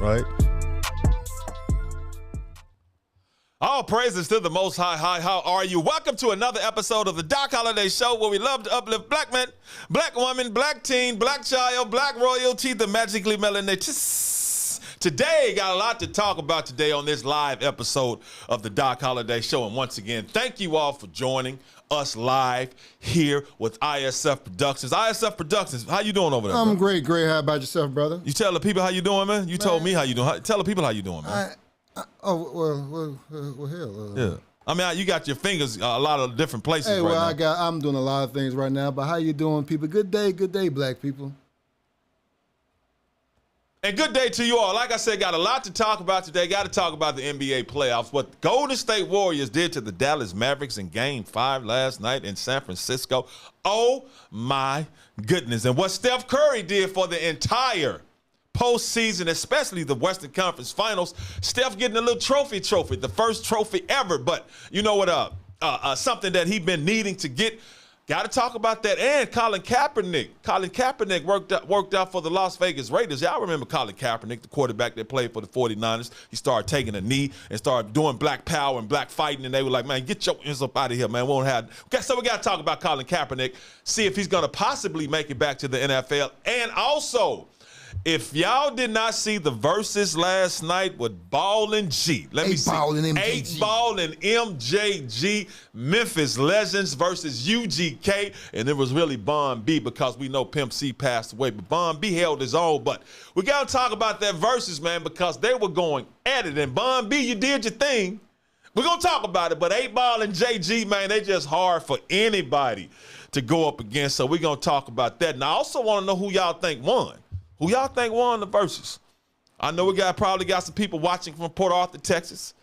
right? All praises to the Most High. How are you? Welcome to another episode of the Doc Holliday Show, where we love to uplift black men, black woman, black teen, black child, black royalty, the magically melanated. Today, got a lot to talk about today on this live episode of the Doc Holliday Show. And once again, thank you all for joining us live here with ISF Productions. ISF Productions, how you doing over there? I'm great. How about yourself, brother? You tell the people how you doing, man? You told me how you doing. Tell the people how you doing, man. Well, hell. Yeah. I mean, you got your fingers a lot of different places Hey, right now. I'm doing a lot of things right now, but how you doing, people? Good day, black people. And good day to you all. Like I said, got a lot to talk about today. Got to talk about the NBA playoffs. What the Golden State Warriors did to the Dallas Mavericks in Game 5 last night in San Francisco. Oh, my goodness. And what Steph Curry did for the entire postseason, especially the Western Conference Finals. Steph getting a little trophy, the first trophy ever. But you know what? Something that he's been needing to get. Got to talk about that. And Colin Kaepernick worked out for the Las Vegas Raiders. Y'all remember Colin Kaepernick, the quarterback that played for the 49ers. He started taking a knee and started doing black power and black fighting. And they were like, man, get your hands up out of here, man. So we got to talk about Colin Kaepernick, see if he's going to possibly make it back to the NFL. And also, if y'all did not see the verses last night with Ballin' G, let me see. 8Ball and MJG, Memphis Legends versus UGK, and it was really Bon B because we know Pimp C passed away, but Bon B held his own. But we got to talk about that verses, man, because they were going at it, and Bon B, you did your thing. We're going to talk about it, but 8Ball and JG, man, they just hard for anybody to go up against, so we're going to talk about that. And I also want to know who y'all think won. Who y'all think won the verses? I know we probably got some people watching from Port Arthur, Texas.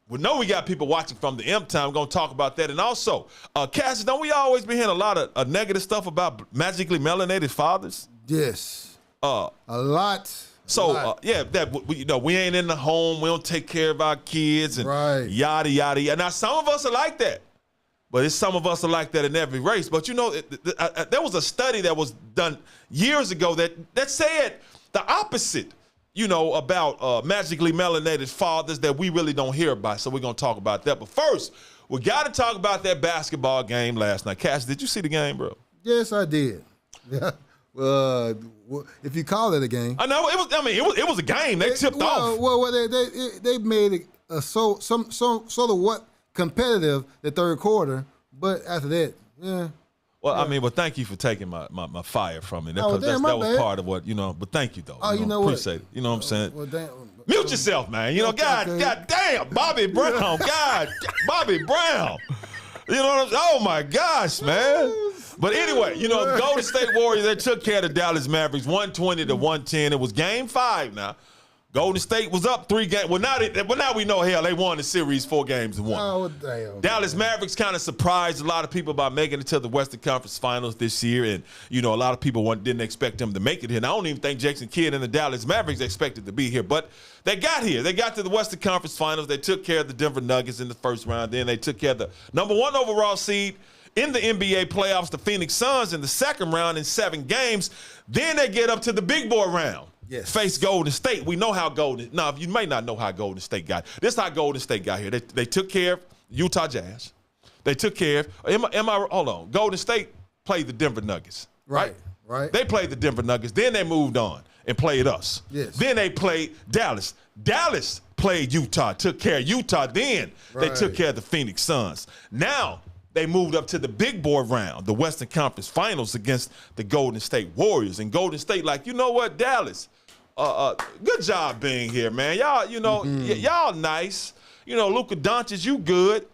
We know we got people watching from the M-Town. We're going to talk about that. And also, Cassius, don't we always be hearing a lot of negative stuff about magically melanated fathers? Yes. A lot. So, we ain't in the home. We don't take care of our kids and yada, yada, yada. Now, some of us are like that. But some of us are like that in every race. But, there was a study that was done years ago that said the opposite, about magically melanated fathers that we really don't hear about. So we're going to talk about that. But first, we got to talk about that basketball game last night. Cash, did you see the game, bro? Yes, I did. Yeah. If you call it a game. I know. It was a game. They tipped off. Well, they made it sort of what competitive the third quarter, but after that, yeah. Well, thank you for taking my fire from me. That was part of what, but thank you, though. Oh, appreciate it. You know what I'm saying? Well, damn. Mute yourself, man. God damn, Bobby Brown. Bobby Brown. You know what I'm saying? Oh, my gosh, man. But anyway, Golden State Warriors, they took care of the Dallas Mavericks 120-110. It was Game 5 now. Golden State was up 3 games. Well, now we know, hell, they won the series 4 games and 1. Oh, damn. Dallas Mavericks kind of surprised a lot of people by making it to the Western Conference Finals this year. And, a lot of people didn't expect them to make it here. And I don't even think Jason Kidd and the Dallas Mavericks expected to be here. But they got here. They got to the Western Conference Finals. They took care of the Denver Nuggets in the first round. Then they took care of the #1 overall seed in the NBA playoffs, the Phoenix Suns, in the second round in 7 games. Then they get up to the big boy round. Yes. Face Golden State. We know how now, you may not know how Golden State got. This is how Golden State got here. They took care of Utah Jazz. They took care of, hold on. Golden State played the Denver Nuggets. Right. They played the Denver Nuggets. Then they moved on and played us. Yes. Then they played Dallas. Dallas played Utah, took care of Utah. Then they took care of the Phoenix Suns. Now they moved up to the big boy round, the Western Conference Finals against the Golden State Warriors. And Golden State, like, you know what, Dallas, good job being here, man. Y'all, y'all nice. Luka Doncic, you good.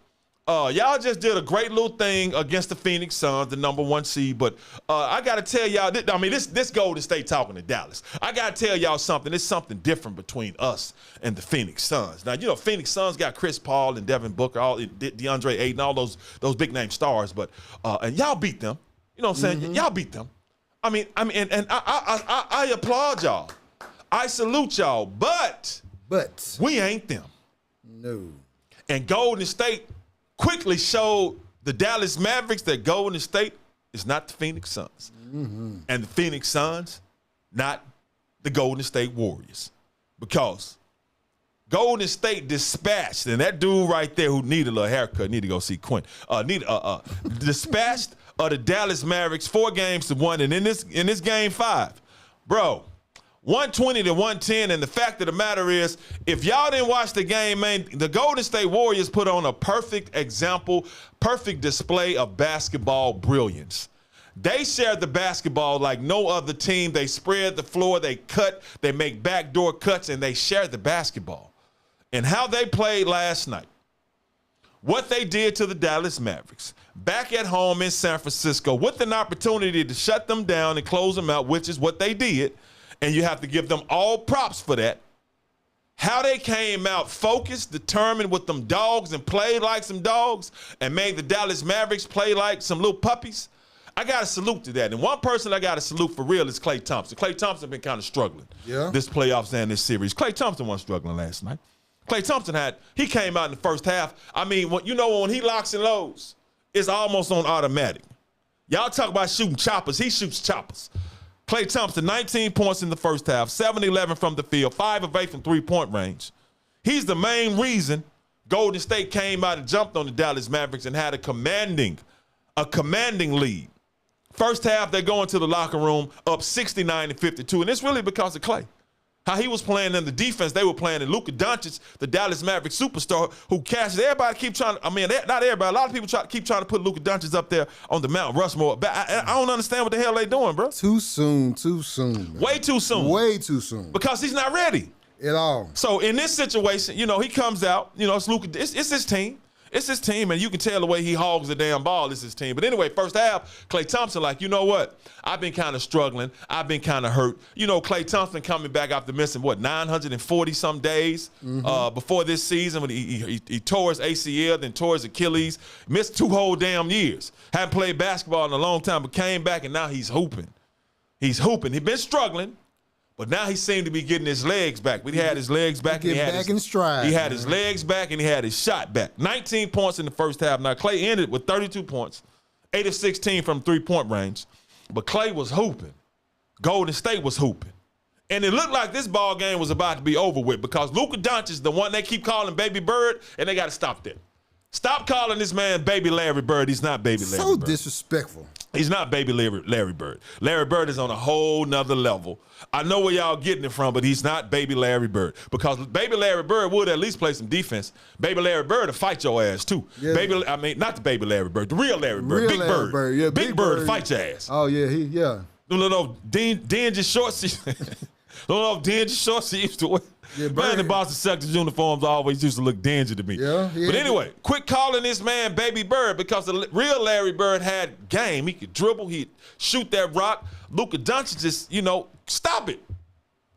Y'all just did a great little thing against the Phoenix Suns, the #1 seed. But I got to tell y'all, this Golden State talking to Dallas. I got to tell y'all something. It's something different between us and the Phoenix Suns. Now, Phoenix Suns got Chris Paul and Devin Booker, all DeAndre Ayton, all those big name stars. But and y'all beat them. You know what I'm saying? Y'all beat them. And I applaud y'all. I salute y'all, but we ain't them. No. And Golden State quickly showed the Dallas Mavericks that Golden State is not the Phoenix Suns. And the Phoenix Suns, not the Golden State Warriors. because Golden State dispatched, and that dude right there who needed a little haircut, need to go see Quinn. Dispatched the Dallas Mavericks 4-1, and in this game 5, bro, 120-110. And the fact of the matter is, if y'all didn't watch the game, man, the Golden State Warriors put on a perfect example, perfect display of basketball brilliance. They shared the basketball like no other team. They spread the floor, they cut, they make backdoor cuts, and they shared the basketball. And how they played last night, what they did to the Dallas Mavericks, back at home in San Francisco, with an opportunity to shut them down and close them out, which is what they did, and you have to give them all props for that. How they came out focused, determined with them dogs and played like some dogs and made the Dallas Mavericks play like some little puppies. I got to salute to that. And one person I got to salute for real is Klay Thompson. Klay Thompson been kind of struggling this playoffs and this series. Klay Thompson wasn't struggling last night. Klay Thompson he came out in the first half. I mean, when he locks and loads, it's almost on automatic. Y'all talk about shooting choppers. He shoots choppers. Klay Thompson, 19 points in the first half, 7-11 from the field, 5 of 8 from three-point range. He's the main reason Golden State came out and jumped on the Dallas Mavericks and had a commanding lead. First half, they go into the locker room up 69-52, and it's really because of Klay. How he was playing in the defense, they were playing in Luka Doncic, the Dallas Mavericks superstar, who cashes. Everybody keep trying. I mean, not everybody. A lot of people keep trying to put Luka Doncic up there on the Mount Rushmore. But I don't understand what the hell they doing, bro. Too soon. Man. Way too soon. Way too soon. Because he's not ready at all. So in this situation, he comes out. It's Luka. It's his team. It's his team, and you can tell the way he hogs the damn ball. It's his team. But anyway, first half, Klay Thompson, you know what? I've been kind of struggling. I've been kind of hurt. Klay Thompson coming back after missing, 940-some days before this season when he tore his ACL, then tore his Achilles, missed 2 whole damn years. Hadn't played basketball in a long time, but came back, and now he's hooping. He's been struggling. But now he seemed to be getting his legs back. He had his legs back. He had in stride. He had his legs back, and he had his shot back. 19 points in the first half. Now, Klay ended with 32 points, 8 of 16 from three-point range. But Klay was hooping. Golden State was hooping. And it looked like this ball game was about to be over with because Luka Doncic is the one they keep calling Baby Bird, and they got to stop that. Stop calling this man Baby Larry Bird. He's not Baby Larry Bird. So disrespectful. He's not Baby Larry Bird. Larry Bird is on a whole nother level. I know where y'all getting it from, but he's not Baby Larry Bird. Because Baby Larry Bird would at least play some defense. Baby Larry Bird will fight your ass, too. Yeah. Not the Baby Larry Bird, the real Larry Bird. Big Larry Bird. Yeah, Big Bird will fight your ass. Oh, yeah, No, dingy shorts. Dingy shorts he used to wear. Yeah, man, the Boston Celtics uniforms always used to look dingy to me. Yeah, but anyway, quit calling this man Baby Bird because the real Larry Bird had game. He could dribble. He'd shoot that rock. Luka Doncic just, stop it.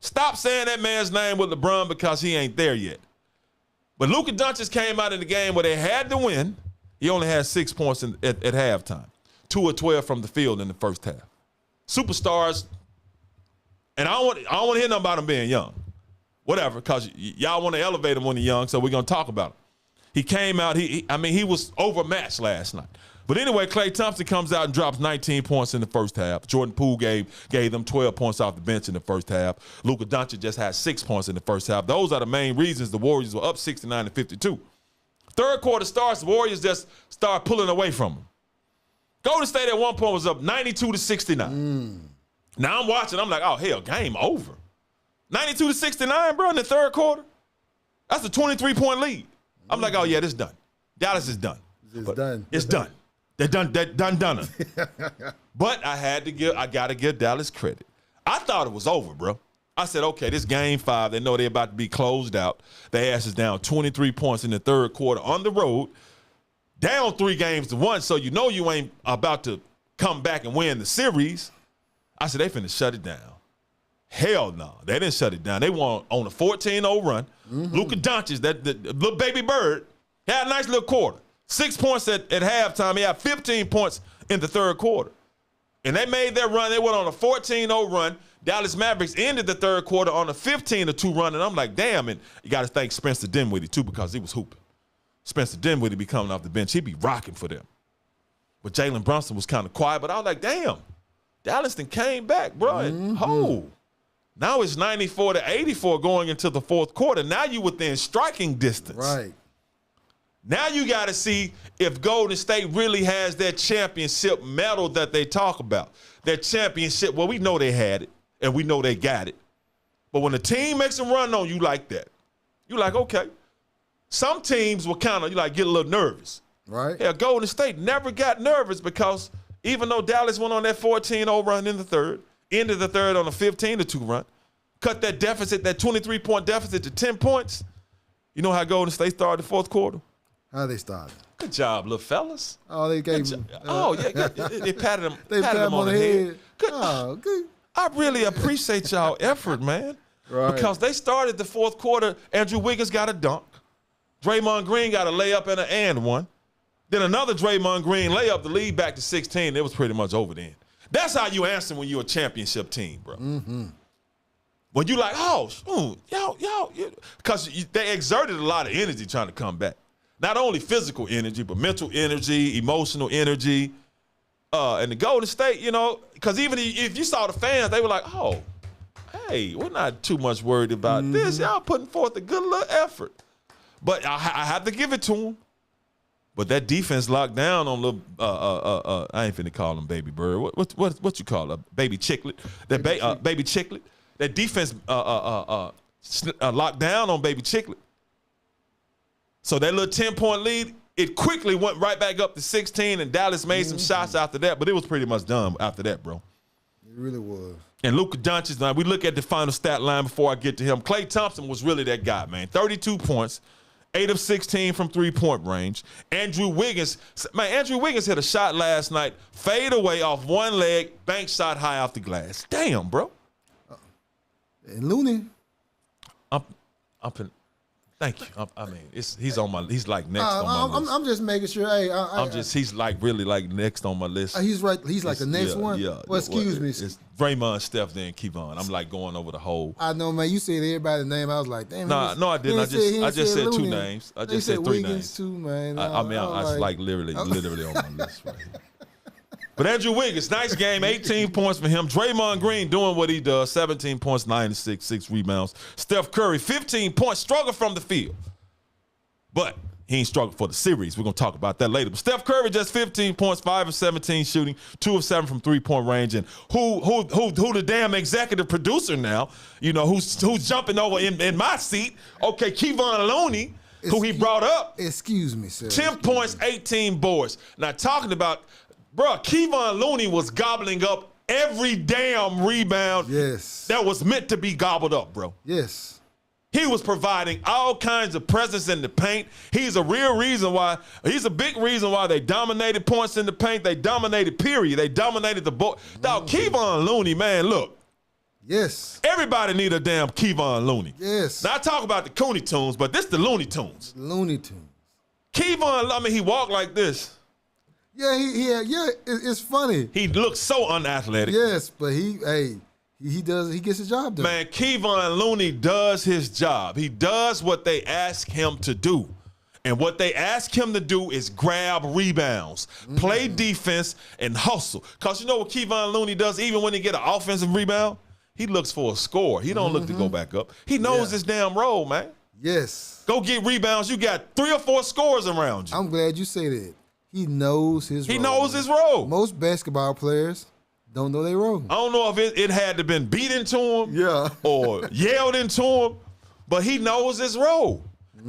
Stop saying that man's name with LeBron because he ain't there yet. But Luka Doncic came out in the game where they had to win. He only had 6 points at halftime. 2 of 12 from the field in the first half. Superstars, and I don't want to hear nothing about him being young. Whatever, because y'all want to elevate him when he's young, so we're going to talk about him. He came out, he was overmatched last night. But anyway, Klay Thompson comes out and drops 19 points in the first half. Jordan Poole gave them 12 points off the bench in the first half. Luka Doncic just had 6 points in the first half. Those are the main reasons the Warriors were up 69-52. Third quarter starts, the Warriors just start pulling away from them. Golden State at one point was up 92-69. Now I'm watching, I'm like, oh, hell, game over. 92-69, bro, in the third quarter. That's a 23-point lead. I'm like, oh, yeah, this is done. Dallas is done. It's done. They're done. But I got to give Dallas credit. I thought it was over, bro. I said, okay, this game 5, they know they're about to be closed out. Their ass is down 23 points in the third quarter on the road, down 3-1, so you know you ain't about to come back and win the series. I said, they finna shut it down. Hell no, they didn't shut it down. They won on a 14-0 run. Luka Doncic, the little Baby Bird, had a nice little quarter. 6 points at halftime. He had 15 points in the third quarter. And they made their run. They went on a 14-0 run. Dallas Mavericks ended the third quarter on a 15-2 run. And I'm like, damn. And you got to thank Spencer Dinwiddie, too, because he was hooping. Spencer Dinwiddie be coming off the bench. He'd be rocking for them. But Jalen Brunson was kind of quiet. But I was like, damn, Dallas came back, bro. And Now it's 94-84 going into the fourth quarter. Now you within striking distance. Right. Now you got to see if Golden State really has that championship medal that they talk about. That championship, well, we know they had it, and we know they got it. But when the team makes a run on you like that, you like, okay. Some teams will kind of, get a little nervous. Right. Yeah, Golden State never got nervous because even though Dallas went on that 14-0 run in the third, ended the third on a 15-2 run, cut that deficit, that 23-point deficit to 10 points, you know how Golden State started the fourth quarter? How they started? Good job, little fellas. Oh, they gave him. They patted him. They patted him on the head. Good. Oh, good. I really appreciate y'all effort, man. Right. Because they started the fourth quarter. Andrew Wiggins got a dunk. Draymond Green got a layup and one. Then another Draymond Green layup to lead back to 16. It was pretty much over then. That's how you answer when you're a championship team, bro. Mm-hmm. When you like, y'all, because they exerted a lot of energy trying to come back. Not only physical energy, but mental energy, emotional energy. And the Golden State, because even if you saw the fans, they were like, oh, hey, we're not too much worried about this. Y'all putting forth a good little effort. But I have to give it to them. But that defense locked down on little, I ain't finna call him Baby Bird. What you call it? Baby Chicklet. That Baby Chicklet. That defense locked down on Baby Chicklet. So that little 10-point lead, it quickly went right back up to 16, and Dallas made some shots after that, but it was pretty much done after that, bro. It really was. And Luka Doncic, now we look at the final stat line before I get to him. Klay Thompson was really that guy, man. 32 points, 8 of 16 from three-point range. Andrew Wiggins hit a shot last night, fade away off one leg, bank shot high off the glass. Damn, bro. And Looney. Thank you. He's like next on my list. I'm just making sure. Hey, he's like really like next on my list. He's right. He's like the next one. Yeah. Well, excuse me. It's Draymond, Steph, then Kevon. I'm like going over the whole. I know, man. You said everybody's name. I was like, damn. No, I didn't. I just said two Looney. names. I just said three names. Too, man. I was like literally on my list right here. But Andrew Wiggins, nice game, 18 points for him. Draymond Green doing what he does, 17 points, 9 assists, 6 rebounds. Steph Curry, 15 points, struggled from the field. But he ain't struggled for the series. We're going to talk about that later. But Steph Curry just 15 points, 5 of 17 shooting, 2 of 7 from three-point range. And who the damn executive producer now, who's jumping over in my seat? Okay, Kevon Looney, who he brought up. Excuse me, sir. 10 points, 18 boards. Now, talking about, bro, Kevon Looney was gobbling up every damn rebound that was meant to be gobbled up, bro. Yes. He was providing all kinds of presence in the paint. He's a big reason why they dominated points in the paint. They dominated, period. They dominated the ball. Dog, Kevon Looney, man, look. Yes. Everybody need a damn Kevon Looney. Yes. Now, I talk about the Cooney Tunes, but this the Looney Tunes. Looney Tunes. Kevon, he walked like this. Yeah, it's funny. He looks so unathletic. Yes, but he gets his job done. Man, Kevon Looney does his job. He does what they ask him to do. And what they ask him to do is grab rebounds, play defense, and hustle. Because you know what Kevon Looney does even when he get an offensive rebound? He looks for a score. He don't look to go back up. He knows his damn role, man. Yes. Go get rebounds. You got 3 or 4 scores around you. I'm glad you say that. He knows his role. He knows his role. Most basketball players don't know their role. I don't know if it had to been beat into him or yelled into him, but he knows his role.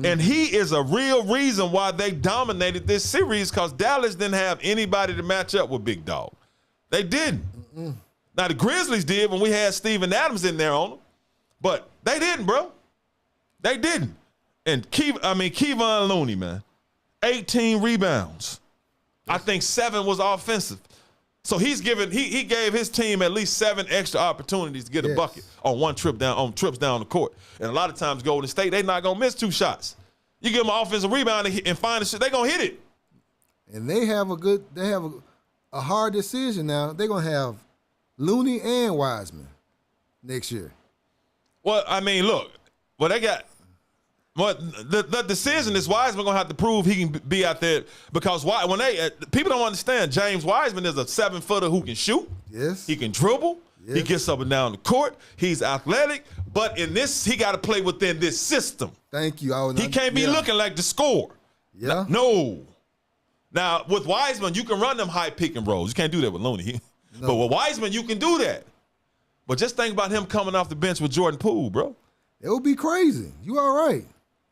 And he is a real reason why they dominated this series because Dallas didn't have anybody to match up with Big Dog. They didn't. Now, the Grizzlies did when we had Steven Adams in there on them, but they didn't, bro. They didn't. And Kevon Looney, man, 18 rebounds. I think 7 was offensive. So he gave his team at least 7 extra opportunities to get a bucket on trips down the court. And a lot of times Golden State, they not gonna miss 2 shots. You give them an offensive rebound and find the shit, they gonna hit it. And they have a hard decision now. They're gonna have Looney and Wiseman next year. Well, look, they got. Well, the decision is Wiseman gonna have to prove he can be out there because people don't understand James Wiseman is a 7-footer who can shoot. Yes. He can dribble. Yes. He gets up and down the court. He's athletic, but in this, he got to play within this system. Thank you. He can't be looking like the scorer. Yeah. No. Now, with Wiseman, you can run them high pick and rolls. You can't do that with Looney. No. But with Wiseman, you can do that. But just think about him coming off the bench with Jordan Poole, bro. It would be crazy. You all right.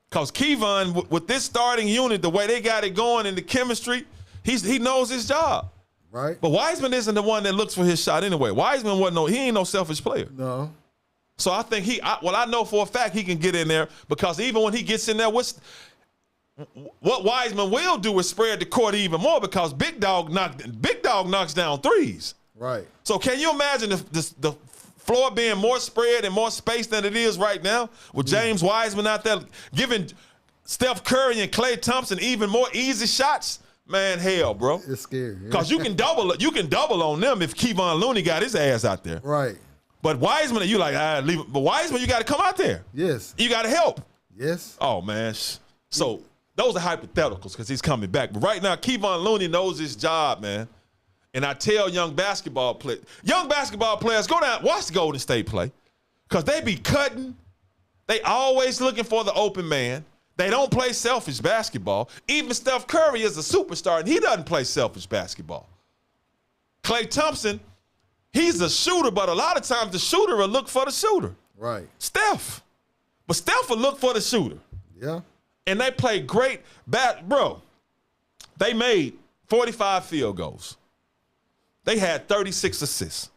Because Kevon, with this starting unit, the way they got it going and the chemistry, he knows his job. Right. But Wiseman isn't the one that looks for his shot anyway. Wiseman he ain't no selfish player. No. So I think I know for a fact he can get in there because even when he gets in there, what Wiseman will do is spread the court even more because Big Dog knocks down threes. Right. So can you imagine the floor being more spread and more space than it is right now with James Wiseman out there giving Steph Curry and Klay Thompson even more easy shots? Man, hell, bro. It's scary. Because you can double on them if Kevon Looney got his ass out there. Right. But Wiseman, you like, leave it. But Wiseman, you got to come out there. Yes. You got to help. Yes. Oh, man. So those are hypotheticals because he's coming back. But right now, Kevon Looney knows his job, man. And I tell young basketball players, go down, watch the Golden State play. Because they be cutting. They always looking for the open man. They don't play selfish basketball. Even Steph Curry is a superstar, and he doesn't play selfish basketball. Klay Thompson, he's a shooter, but a lot of times the shooter will look for the shooter. Right. Steph. But Steph will look for the shooter. Yeah. And they play great bro. They made 45 field goals. They had 36 assists.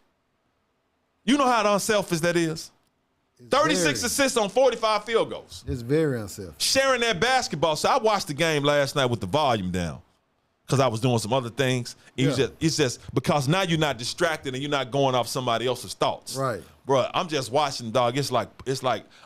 You know how unselfish that is? 36 assists on 45 field goals. It's very unselfish. Sharing that basketball. So I watched the game last night with the volume down because I was doing some other things. It's just because now you're not distracted and you're not going off somebody else's thoughts. Right. Bro, I'm just watching, dog. It's like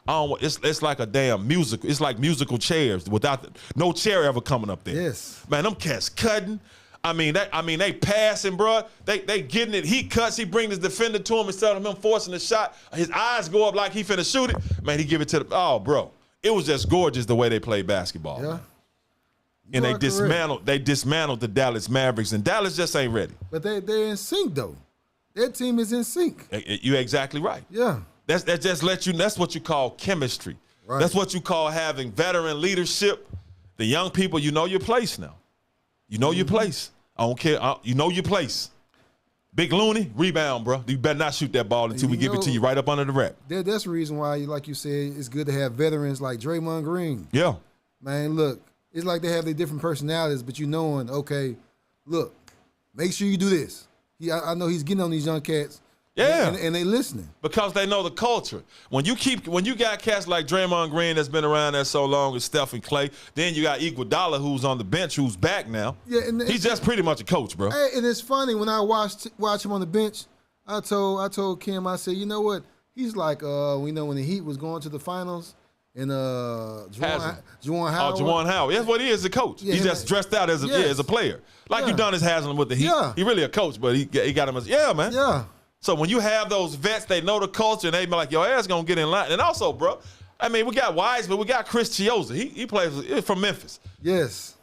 a damn musical. It's like musical chairs without no chair ever coming up there. Yes. Man, them cats cutting. They passing, bro. They getting it. He cuts. He brings his defender to him instead of him forcing the shot. His eyes go up like he finna shoot it. Man, he give it to the. Oh, bro, it was just gorgeous the way they played basketball. Yeah. And they dismantled the Dallas Mavericks, and Dallas just ain't ready. But they're in sync though. Their team is in sync. You're exactly right. Yeah. That just lets you. That's what you call chemistry. Right. That's what you call having veteran leadership. The young people, you know your place now. You know your place. I don't care. You know your place. Big Looney, rebound, bro. You better not shoot that ball until we give it to you right up under the rack. That's the reason why, like you said, it's good to have veterans like Draymond Green. Yeah. Man, look, it's like they have their different personalities, but you knowing, okay, look, make sure you do this. I know he's getting on these young cats. Yeah. And they listening. Because they know the culture. When you got cats like Draymond Green that's been around there so long with Steph and Klay, then you got Iguodala who's on the bench who's back now. Yeah, and he's just pretty much a coach, bro. Hey, and it's funny when I watch him on the bench, I told Kim, I said, you know what? He's like we know when the Heat was going to the finals and Juwan Howard. Oh, Juwan Howard. That's what he is, a coach. Yeah, he's just dressed out as a player. Like you done as Haslam with the Heat. Yeah. He really a coach, but he got him as man. Yeah. So when you have those vets, they know the culture, and they be like, your ass going to get in line. And also, bro, we got Wiseman, we got Chris Chiozza. He plays from Memphis. Yes.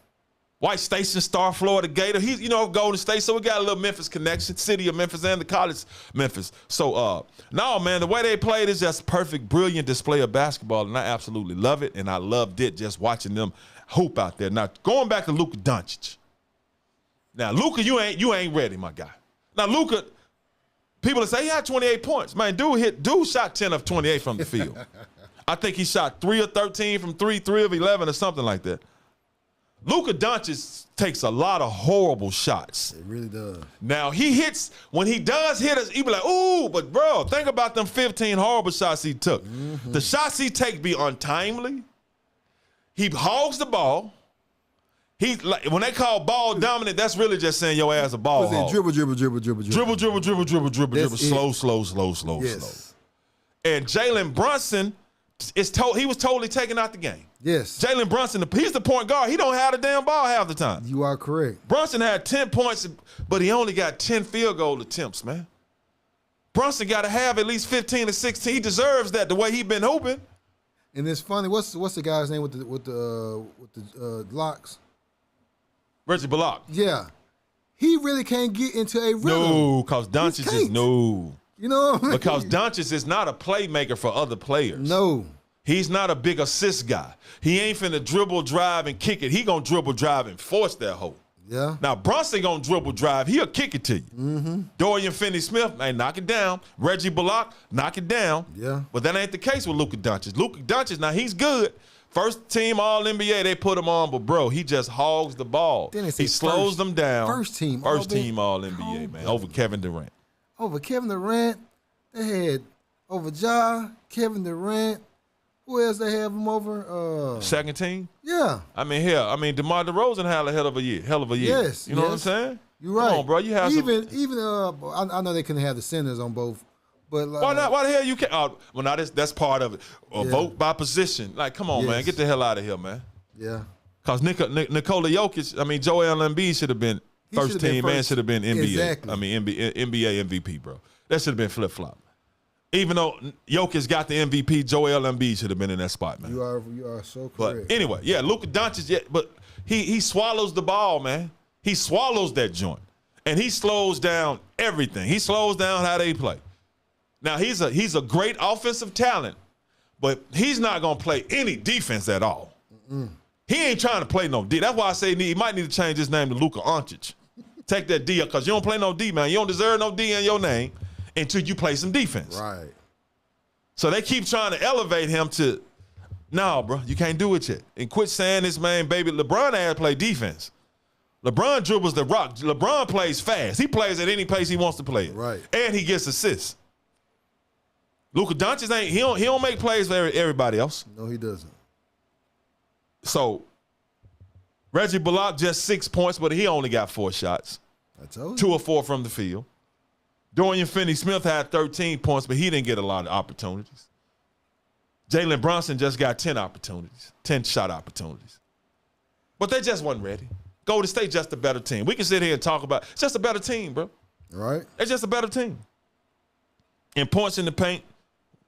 White Station Star, Florida Gator. He's, Golden State, so we got a little Memphis connection, city of Memphis and the college Memphis. So, no, man, the way they played is just perfect, brilliant display of basketball, and I absolutely love it, and I loved it just watching them hoop out there. Now, going back to Luka Doncic. Now, Luka, you ain't ready, my guy. Now, Luka, people say he had 28 points. Man, dude shot 10 of 28 from the field. I think he shot 3 of 13 from 3 of 11 or something like that. Luka Doncic takes a lot of horrible shots. It really does. Now, when he does hit us, he be like, ooh, but bro, think about them 15 horrible shots he took. Mm-hmm. The shots he take be untimely. He hogs the ball. When they call ball dominant, that's really just saying your ass a ball hog. Dribble. Slow. Yes. And Jalen Brunson he was totally taken out the game. Yes. Jalen Brunson, he's the point guard. He don't have the damn ball half the time. You are correct. Brunson had 10 points, but he only got 10 field goal attempts, man. Brunson got to have at least 15 or 16. He deserves that the way he been hooping. And it's funny. What's the guy's name with the locks? Reggie Bullock. Yeah. He really can't get into a rhythm. No, because Doncic is no. You know what I mean? Because Doncic is not a playmaker for other players. No. He's not a big assist guy. He ain't finna dribble, drive, and kick it. He gonna dribble, drive, and force that hole. Yeah. Now, Brunson gonna dribble, drive. He'll kick it to you. Mm-hmm. Dorian Finney-Smith, man, knock it down. Reggie Bullock, knock it down. Yeah. But that ain't the case with Luka Doncic. Luka Doncic, now he's good. First team All-NBA, they put him on, but, bro, he just hogs the ball. He slows them down. First team All-NBA, man, over Kevin Durant. Over Kevin Durant, they had over Ja, Kevin Durant. Who else they have him over? Second team? Yeah. I mean, DeMar DeRozan had a hell of a year. Yes. You know what I'm saying? You're right. Come on, bro. You have I know they couldn't have the centers on both. But why not? Why the hell you can't? Well, now that's part of it. Vote by position. Like, come on, man, get the hell out of here, man. Yeah. Because Nikola Jokic, Joel Embiid should have been first team man, should have been NBA. Exactly. NBA MVP, bro. That should have been flip flop. Even though Jokic got the MVP, Joel Embiid should have been in that spot, man. You are so correct. But anyway, yeah, Luka Doncic, but he swallows the ball, man. He swallows that joint, and he slows down everything. He slows down how they play. Now, he's a great offensive talent, but he's not going to play any defense at all. He ain't trying to play no D. That's why I say he might need to change his name to Luka Doncic. Take that D up, because you don't play no D, man. You don't deserve no D in your name until you play some defense. Right. So they keep trying to elevate him to, no, bro, you can't do it yet. And quit saying this, man, baby. LeBron had to play defense. LeBron dribbles the rock. LeBron plays fast. He plays at any pace he wants to play it. Right. And he gets assists. Luka Doncic he don't make plays for everybody else. No, he doesn't. So Reggie Bullock just 6 points, but he only got 4 shots. I told you. 2 of 4 from the field. Dorian Finney-Smith had 13 points, but he didn't get a lot of opportunities. Jalen Brunson just got 10 opportunities, 10 shot opportunities. But they just wasn't ready. Golden State just a better team. We can sit here and talk about it's just a better team, bro. Right. It's just a better team. In points in the paint,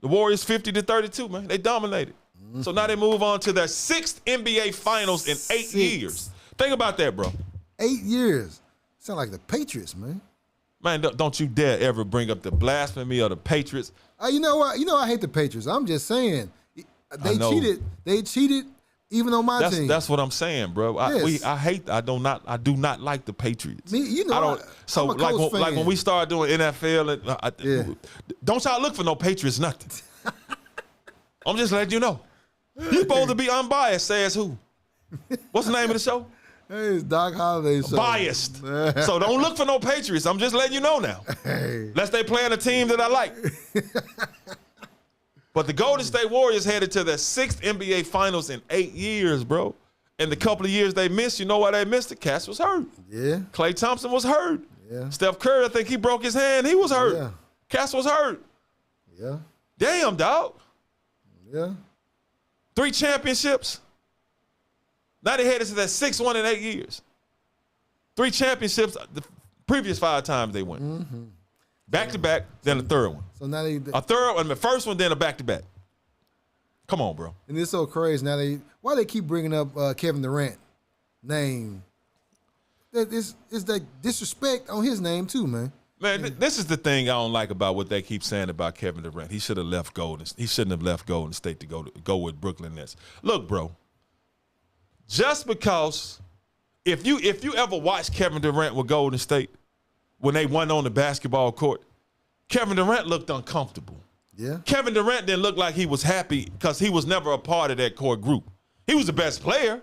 the Warriors 50-32, man. They dominated. So now they move on to their 6th NBA Finals in 8 years. Think about that, bro. 8 years. Sound like the Patriots, man. Man, don't you dare ever bring up the blasphemy of the Patriots. You know what? You know I hate the Patriots. I'm just saying. They cheated. They cheated even on my team. That's what I'm saying, bro. Yes. I do not like the Patriots. Me, you know, I don't. So I'm a Colts like fan. when we start doing NFL, don't y'all look for no Patriots nothing. I'm just letting you know. You supposed to be unbiased. Says who? What's the name of the show? Hey, it's Doc Holliday show. Biased. So don't look for no Patriots. I'm just letting you know now. Hey. Unless they playing a team that I like. But the Golden State Warriors headed to their 6th NBA Finals in 8 years, bro. And the couple of years they missed, you know why they missed it? Cass was hurt. Yeah. Klay Thompson was hurt. Yeah. Steph Curry, I think he broke his hand. He was hurt. Yeah. Cass was hurt. Yeah. Damn, dog. Yeah. 3 championships. Now they headed to that 6th one in 8 years. 3 championships the previous 5 times they went. Mm-hmm. Back to back, then a third one. So now A third one, the first one, then a back to back. Come on, bro. And it's so crazy. Now why they keep bringing up Kevin Durant name? It's the disrespect on his name too, man. Man, this is the thing I don't like about what they keep saying about Kevin Durant. He should have left Golden. He shouldn't have left Golden State to go with Brooklyn Nets. Look, bro. Just because if you ever watched Kevin Durant with Golden State when they went on the basketball court, Kevin Durant looked uncomfortable. Yeah. Kevin Durant didn't look like he was happy because he was never a part of that core group. He was the best player.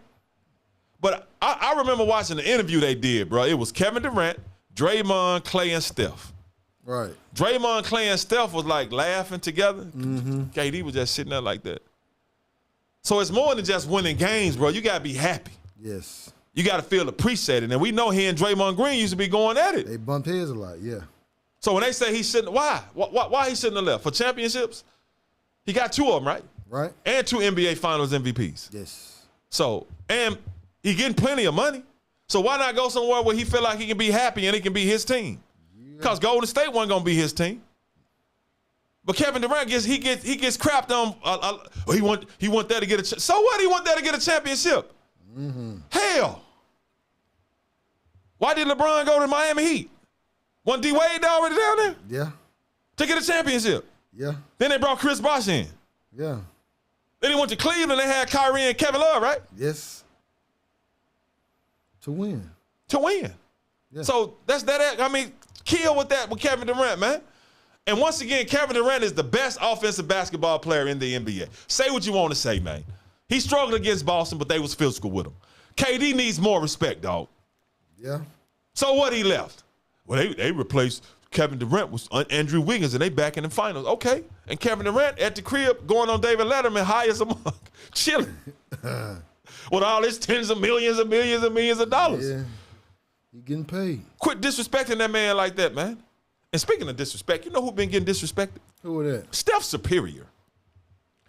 But I remember watching the interview they did, bro. It was Kevin Durant, Draymond, Klay, and Steph. Right. Draymond, Klay, and Steph was like laughing together. Mm-hmm. KD was just sitting there like that. So it's more than just winning games, bro. You got to be happy. Yes. You got to feel appreciated. And we know he and Draymond Green used to be going at it. They bumped heads a lot, yeah. So when they say he shouldn't, why? Why he shouldn't have left? For championships? He got 2 of them, right? Right. And 2 NBA Finals MVPs. Yes. So, and he getting plenty of money. So why not go somewhere where he feel like he can be happy and it can be his team? Because Golden State wasn't going to be his team. But Kevin Durant gets crapped on. He want that to get a. So what? He want that to get a championship. Mm-hmm. Hell. Why did LeBron go to Miami Heat? Wasn't D Wade already down there? Yeah. to get a championship. Yeah. Then they brought Chris Bosh in. Yeah. Then he went to Cleveland. They had Kyrie and Kevin Love, right? Yes. To win. To win. Yeah. So that's that. I mean, kill with that with Kevin Durant, man. And once again, Kevin Durant is the best offensive basketball player in the NBA. Say what you want to say, man. He struggled against Boston, but they was physical with him. KD needs more respect, dog. Yeah. So what he left? Well, they replaced Kevin Durant with Andrew Wiggins, and they back in the finals. Okay. And Kevin Durant at the crib going on David Letterman high as a mug, chilling. With all his tens of millions and millions and millions of dollars. Yeah. He getting paid. Quit disrespecting that man like that, man. And speaking of disrespect, you know who been getting disrespected? Who was that? Steph Superior.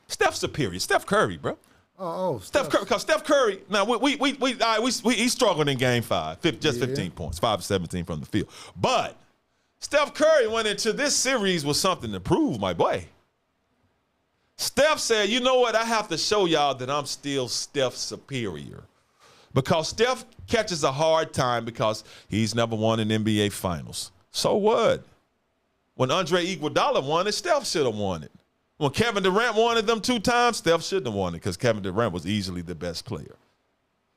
Steph Superior. Steph Curry, bro. Oh, Steph Curry. Because Steph Curry, now he struggled in game 5. 15 points, 5 of 17 from the field. But Steph Curry went into this series with something to prove, my boy. Steph said, you know what? I have to show y'all that I'm still Steph Superior. Because Steph catches a hard time because he's never won an NBA Finals. So what? When Andre Iguodala won it, Steph should have won it. When Kevin Durant won it them 2 times, Steph shouldn't have won it because Kevin Durant was easily the best player.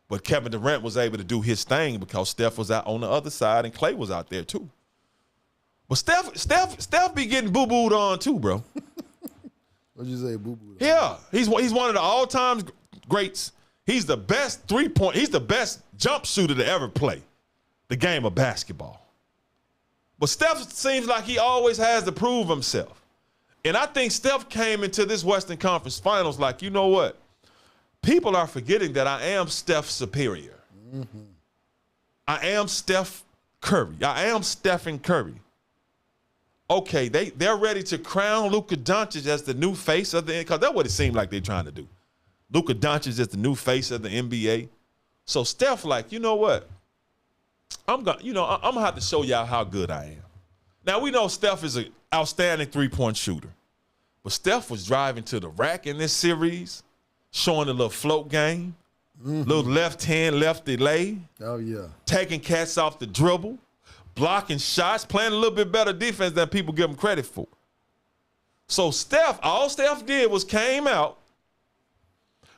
But Kevin Durant was able to do his thing because Steph was out on the other side and Klay was out there too. But Steph be getting boo-booed on too, bro. What'd you say, boo-boo? Yeah, he's one of the all-time greats. He's the best three-point. He's the best jump shooter to ever play the game of basketball. But Steph seems like he always has to prove himself. And I think Steph came into this Western Conference Finals like, you know what? People are forgetting that I am Steph Superior. Mm-hmm. I am Steph Curry. I am Stephen Curry. Okay, they're ready to crown Luka Doncic as the new face of the NBA, because that's what it seemed like they're trying to do. Luka Doncic is the new face of the NBA. So Steph, like, you know what? I'm gonna have to show y'all how good I am. Now we know Steph is an outstanding three-point shooter, but Steph was driving to the rack in this series, showing a little float game, little left hand, lefty lay. Oh yeah, taking cats off the dribble, blocking shots, playing a little bit better defense than people give him credit for. So all Steph did was came out,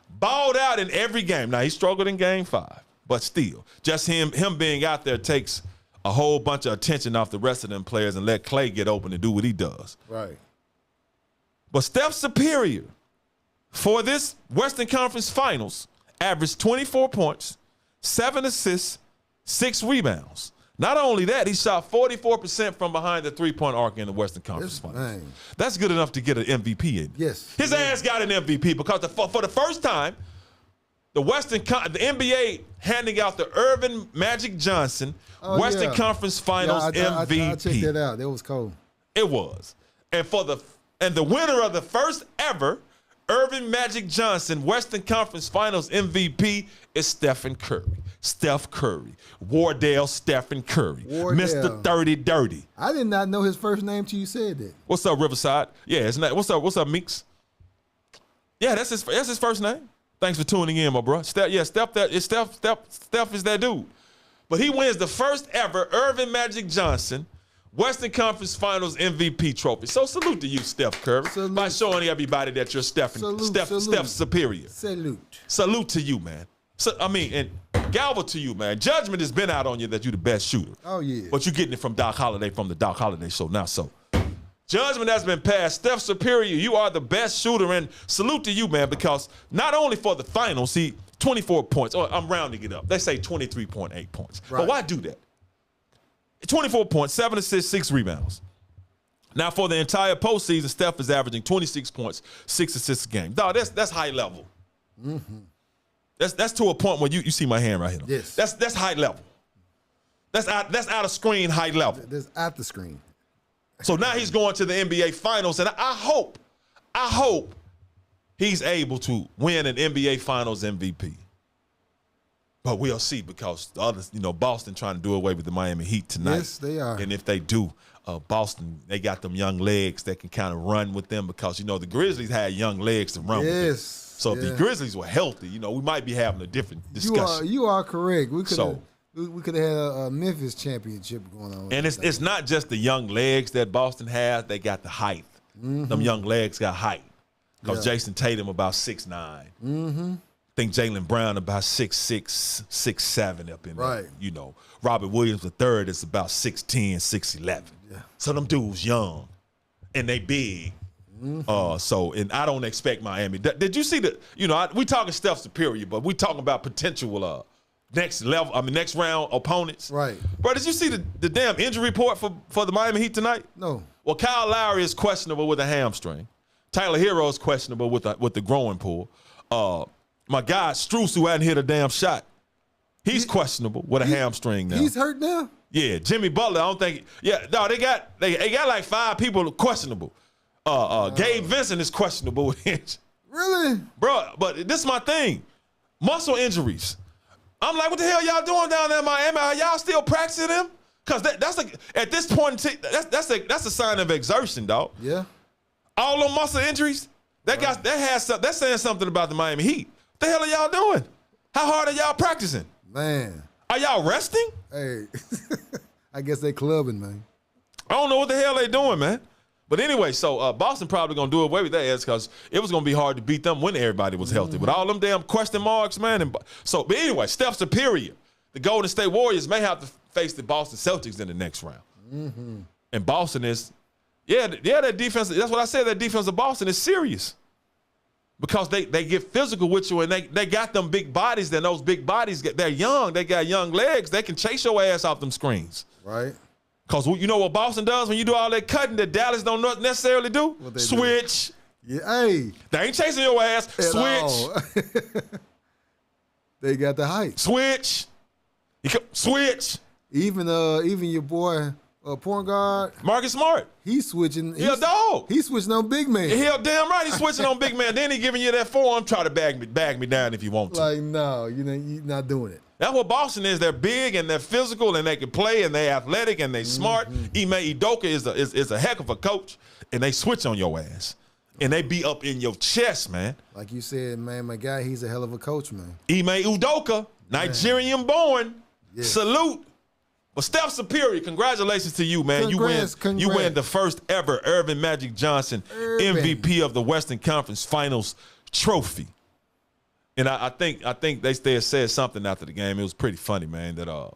balled out in every game. Now he struggled in game 5. But still, just him being out there takes a whole bunch of attention off the rest of them players and let Klay get open and do what he does. Right. But Steph Superior, for this Western Conference Finals, averaged 24 points, 7 assists, 6 rebounds. Not only that, he shot 44% from behind the three-point arc in the Western Conference Finals. Man. That's good enough to get an MVP in. Yes. His ass got an MVP because for the first time, the NBA handing out the Irvin Magic Johnson Western Conference Finals MVP. I checked that out. That was cold. It was. And the winner of the first ever Irvin Magic Johnson Western Conference Finals MVP is Stephen Curry. Steph Curry. Wardell Stephen Curry. Mr. 30 Dirty. I did not know his first name till you said that. What's up, Riverside? Yeah, what's up, Meeks? Yeah, that's his first name. Thanks for tuning in, my bro. Steph is that dude. But he wins the first ever Irvin Magic Johnson Western Conference Finals MVP trophy. So salute to you, Steph Curry, by showing everybody that you're Steph Superior. Salute to you, man. And gavel to you, man. Judgment has been out on you that you're the best shooter. Oh, yeah. But you're getting it from Doc Holliday from the Doc Holliday show now, so. Judgment has been passed. Steph Superior, you are the best shooter, and salute to you, man, because not only for the finals, 24 points. Oh, I'm rounding it up. They say 23.8 points. Right. But why do that? 24 points, 7 assists, 6 rebounds. Now, for the entire postseason, Steph is averaging 26 points, 6 assists a game. Dog, that's high level. Mm-hmm. That's to a point where you see my hand right here. Yes. That's high level. That's out of screen high level. That's at the screen. So now he's going to the NBA Finals, and I hope he's able to win an NBA Finals MVP. But we'll see, because the others, Boston trying to do away with the Miami Heat tonight. Yes, they are. And if they do, Boston, they got them young legs that can kind of run with them, because, the Grizzlies had young legs to run with them. Yes. So if the Grizzlies were healthy, we might be having a different discussion. You are correct. We could have had a Memphis championship going on. And it's not just the young legs that Boston has. They got the height. Them young legs got height. Because Jason Tatum about 6'9". I think Jaylen Brown about 6'6", 6'7" up in there. You know, Robert Williams III is about 6'10", 6'11". Yeah. So them dudes young, and they big. So, and I don't expect Miami. Did you see the? You know, we talking Steph Superior, but we talking about potential next level. I mean, next round opponents. Right. Bro, did you see the damn injury report for the Miami Heat tonight? No. Well, Kyle Lowry is questionable with a hamstring. Tyler Hero is questionable with the growing pull. My guy Strus, who hadn't hit a damn shot, he's questionable with a hamstring now. He's hurt now? Yeah, Jimmy Butler, I don't think. Yeah, no, they got like 5 people questionable. Gabe Vincent is questionable with injury. Really? Bro, but this is my thing. Muscle injuries. I'm like, what the hell y'all doing down there in Miami? Are y'all still practicing them? Because that's like, at this point, that's a sign of exertion, dog. Yeah. All them muscle injuries, that's saying something about the Miami Heat. What the hell are y'all doing? How hard are y'all practicing? Man. Are y'all resting? Hey, I guess they clubbing, man. I don't know what the hell they doing, man. But anyway, so Boston probably going to do away with that because it was going to be hard to beat them when everybody was healthy. With all them damn question marks, man. But anyway, Steph Superior. The Golden State Warriors may have to face the Boston Celtics in the next round. And Boston is, that defense, that's what I said, that defense of Boston is serious. Because they get physical with you and they got them big bodies, and those big bodies, they're young. They got young legs. They can chase your ass off them screens. Right. Because you know what Boston does when you do all that cutting that Dallas don't necessarily do? Switch. Yeah, hey. They ain't chasing your ass. Switch. They got the height. Switch. Switch. Even your boy, point guard. Marcus Smart. He's switching. He a dog. He's switching on big man. Damn right he's switching on big man. Then he giving you that forearm, try to bag me down if you want to. Like, no, you're not doing it. That's what Boston is. They're big and they're physical and they can play and they're athletic and they're smart. Ime Udoka is a heck of a coach, and they switch on your ass. And they be up in your chest, man. Like you said, man, my guy, he's a hell of a coach, man. Ime Udoka, Nigerian born. Yes. Salute. But Steph Superior, congratulations to you, man. Congrats. You win the first ever Irvin Magic Johnson MVP of the Western Conference Finals trophy. And I think they said something after the game. It was pretty funny, man, that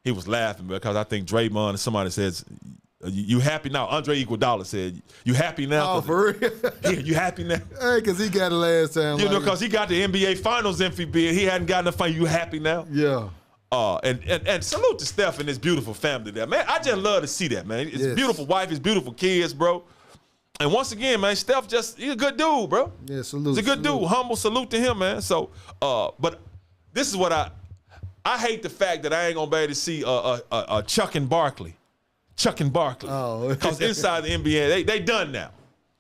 he was laughing because I think Draymond and somebody says, you happy now? Andre Iguodala said, you happy now? Oh, for real? Yeah, you happy now? Hey, because he got it last time. You know, because he got the NBA Finals MVP and he hadn't gotten the final. You happy now? Yeah. And salute to Steph and his beautiful family there, man. I just love to see that, man. His beautiful wife, his beautiful kids, bro. And once again, man, Steph he's a good dude, bro. Yeah, salute. He's a good dude. Humble salute to him, man. So, but this is what I hate the fact that I ain't gonna be able to see Chuck and Barkley. Oh. Because inside the NBA, they done now.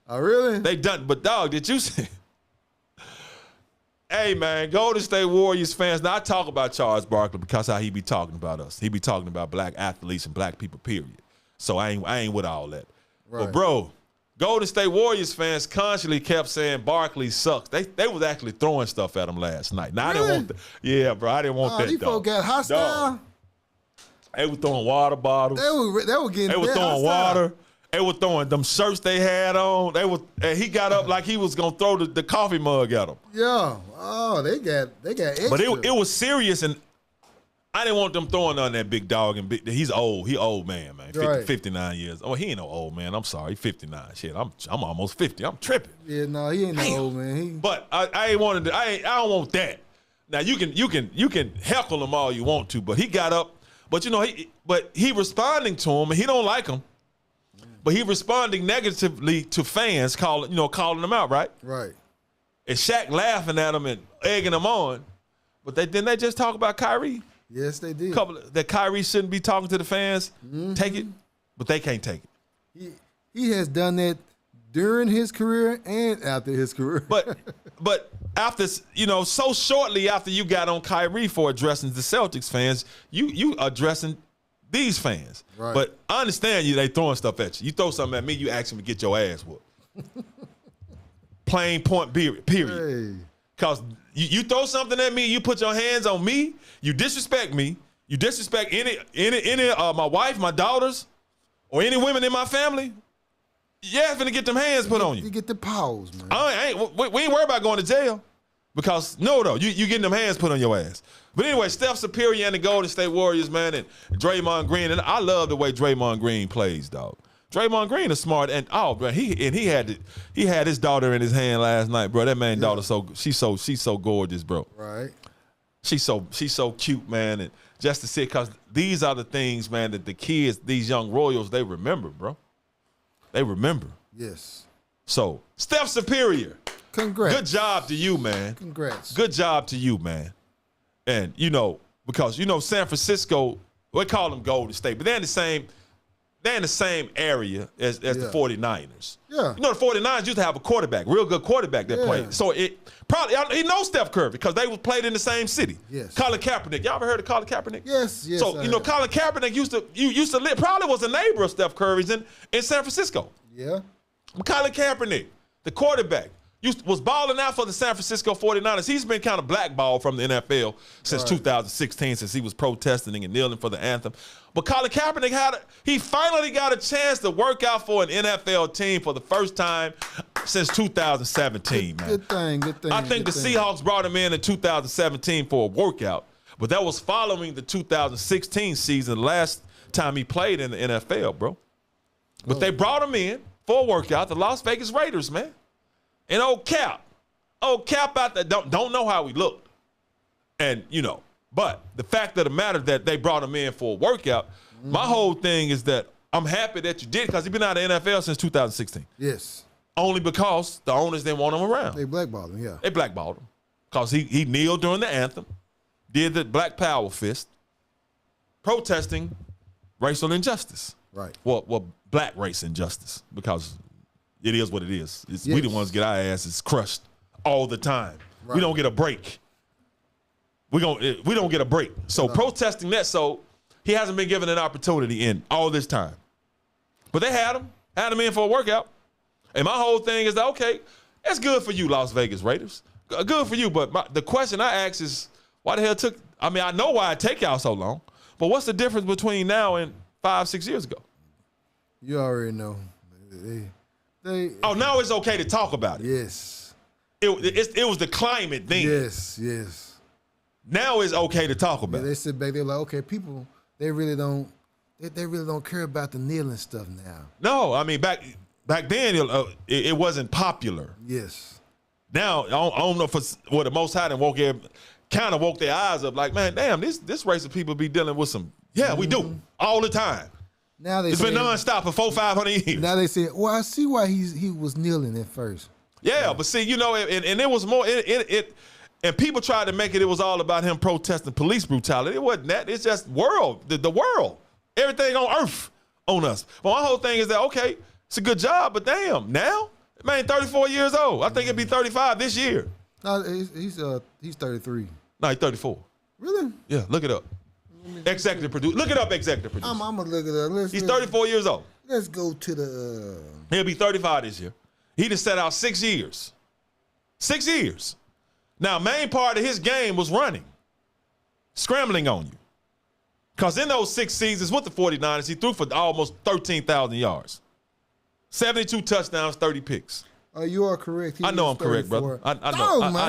Oh, really? They done. But dog, did you see? Hey, man, Golden State Warriors fans. Now, I talk about Charles Barkley because how he be talking about us. He be talking about black athletes and black people, period. So I ain't with all that. Right. But, bro, Golden State Warriors fans constantly kept saying Barkley sucks. They was actually throwing stuff at him last night. Now, really? I didn't want that. Yeah, bro, I didn't want that, these folk got hostile. Dog. They were throwing water bottles. They were getting They were throwing water. They were throwing them shirts they had on. And he got up like he was gonna throw the coffee mug at him. Yeah. Oh, they got extra. But it was serious, and I didn't want them throwing on that big dog. And he's old. He old man. 59 years. Oh, he ain't no old man. I'm sorry, 59. Shit, I'm almost 50. I'm tripping. Yeah, no, he ain't no old man. But I ain't wanted. I don't want that. Now you can heckle him all you want to, but he got up. But he responding to him, and he don't like him. But he responding negatively to fans, calling them out, right? Right. And Shaq laughing at him and egging him on. But didn't they just talk about Kyrie? Yes, they did. That Kyrie shouldn't be talking to the fans. Take it, but they can't take it. He has done that during his career and after his career. But after, so shortly after you got on Kyrie for addressing the Celtics fans, you addressing these fans. Right. But I understand they throwing stuff at you. You throw something at me, you ask them to get your ass whooped. Plain point, period. Hey. Because you throw something at me, you put your hands on me, you disrespect me, you disrespect any my wife, my daughters, or any women in my family, yeah, finna get them hands put on you. You get the paws, man. We ain't worried about going to jail. Because, you getting them hands put on your ass. But anyway, Steph Superior and the Golden State Warriors, man, and Draymond Green. And I love the way Draymond Green plays, dog. Draymond Green is smart. And, bro, he had his daughter in his hand last night, bro. That man daughter, she's so gorgeous, bro. Right. She's so cute, man. And just to see, because these are the things, man, that the kids, these young Royals, they remember, bro. They remember. Yes. So, Steph Superior. Congrats. Good job to you, man. Congrats. Good job to you, man. And, because, San Francisco, we call them Golden State, but they're in the same area as the 49ers. Yeah. The 49ers used to have a quarterback, real good quarterback that played. So he knows Steph Curry because they played in the same city. Yes. Colin Kaepernick. Y'all ever heard of Colin Kaepernick? Yes. So, Colin Kaepernick used to live, probably was a neighbor of Steph Curry's in San Francisco. Yeah. Colin Kaepernick, the quarterback, was balling out for the San Francisco 49ers. He's been kind of blackballed from the NFL since 2016, since he was protesting and kneeling for the anthem. But Colin Kaepernick he finally got a chance to work out for an NFL team for the first time since 2017, man. Good thing. I think the Seahawks brought him in 2017 for a workout, but that was following the 2016 season, the last time he played in the NFL, bro. But they brought him in for a workout, the Las Vegas Raiders, man. And old Kaep out there don't know how he looked. And, but the fact of the matter that they brought him in for a workout, my whole thing is that I'm happy that you did because he's been out of the NFL since 2016. Yes. Only because the owners didn't want him around. They blackballed him, yeah. They blackballed him because he kneeled during the anthem, did the Black Power fist, protesting racial injustice. Right. Well, black race injustice because it is what it is. We the ones get our asses crushed all the time. Right. We don't get a break. We don't get a break. So protesting that, so he hasn't been given an opportunity in all this time. But they had him in for a workout. And my whole thing is that, okay, that's good for you, Las Vegas Raiders. Good for you. But the question I ask is, why the hell I know why it take y'all so long, but what's the difference between now and 5-6 years ago? You already know. Now it's okay to talk about it. Yes. It was the climate thing. Yes. Now it's okay to talk about. They sit back. They're like, okay, people, they really don't care about the kneeling stuff now. No, I mean back then it wasn't popular. Yes. Now I don't know if the Most High kind of woke their eyes up. Like, man, damn, this race of people be dealing with some. Yeah, we do all the time. Now it's been nonstop for 400-500 years. Now they say, well, I see why he was kneeling at first. Yeah, but see, and it was more and people tried to make it was all about him protesting police brutality. It wasn't that. It's just the world, everything on earth on us. But my whole thing is that, okay, it's a good job, but damn, now, man, 34 years old. I think it'd be 35 this year. No, he's 33. No, he's 34. Really? Yeah, look it up. Executive producer. Look it up, executive producer. I'm going to look it up. He's 34 years old. Let's go to the... He'll be 35 this year. He just set out 6 years. 6 years. Now, main part of his game was running. Scrambling on you. Because in those 6 seasons with the 49ers, he threw for almost 13,000 yards. 72 touchdowns, 30 picks. You are correct. I know I'm correct, brother. I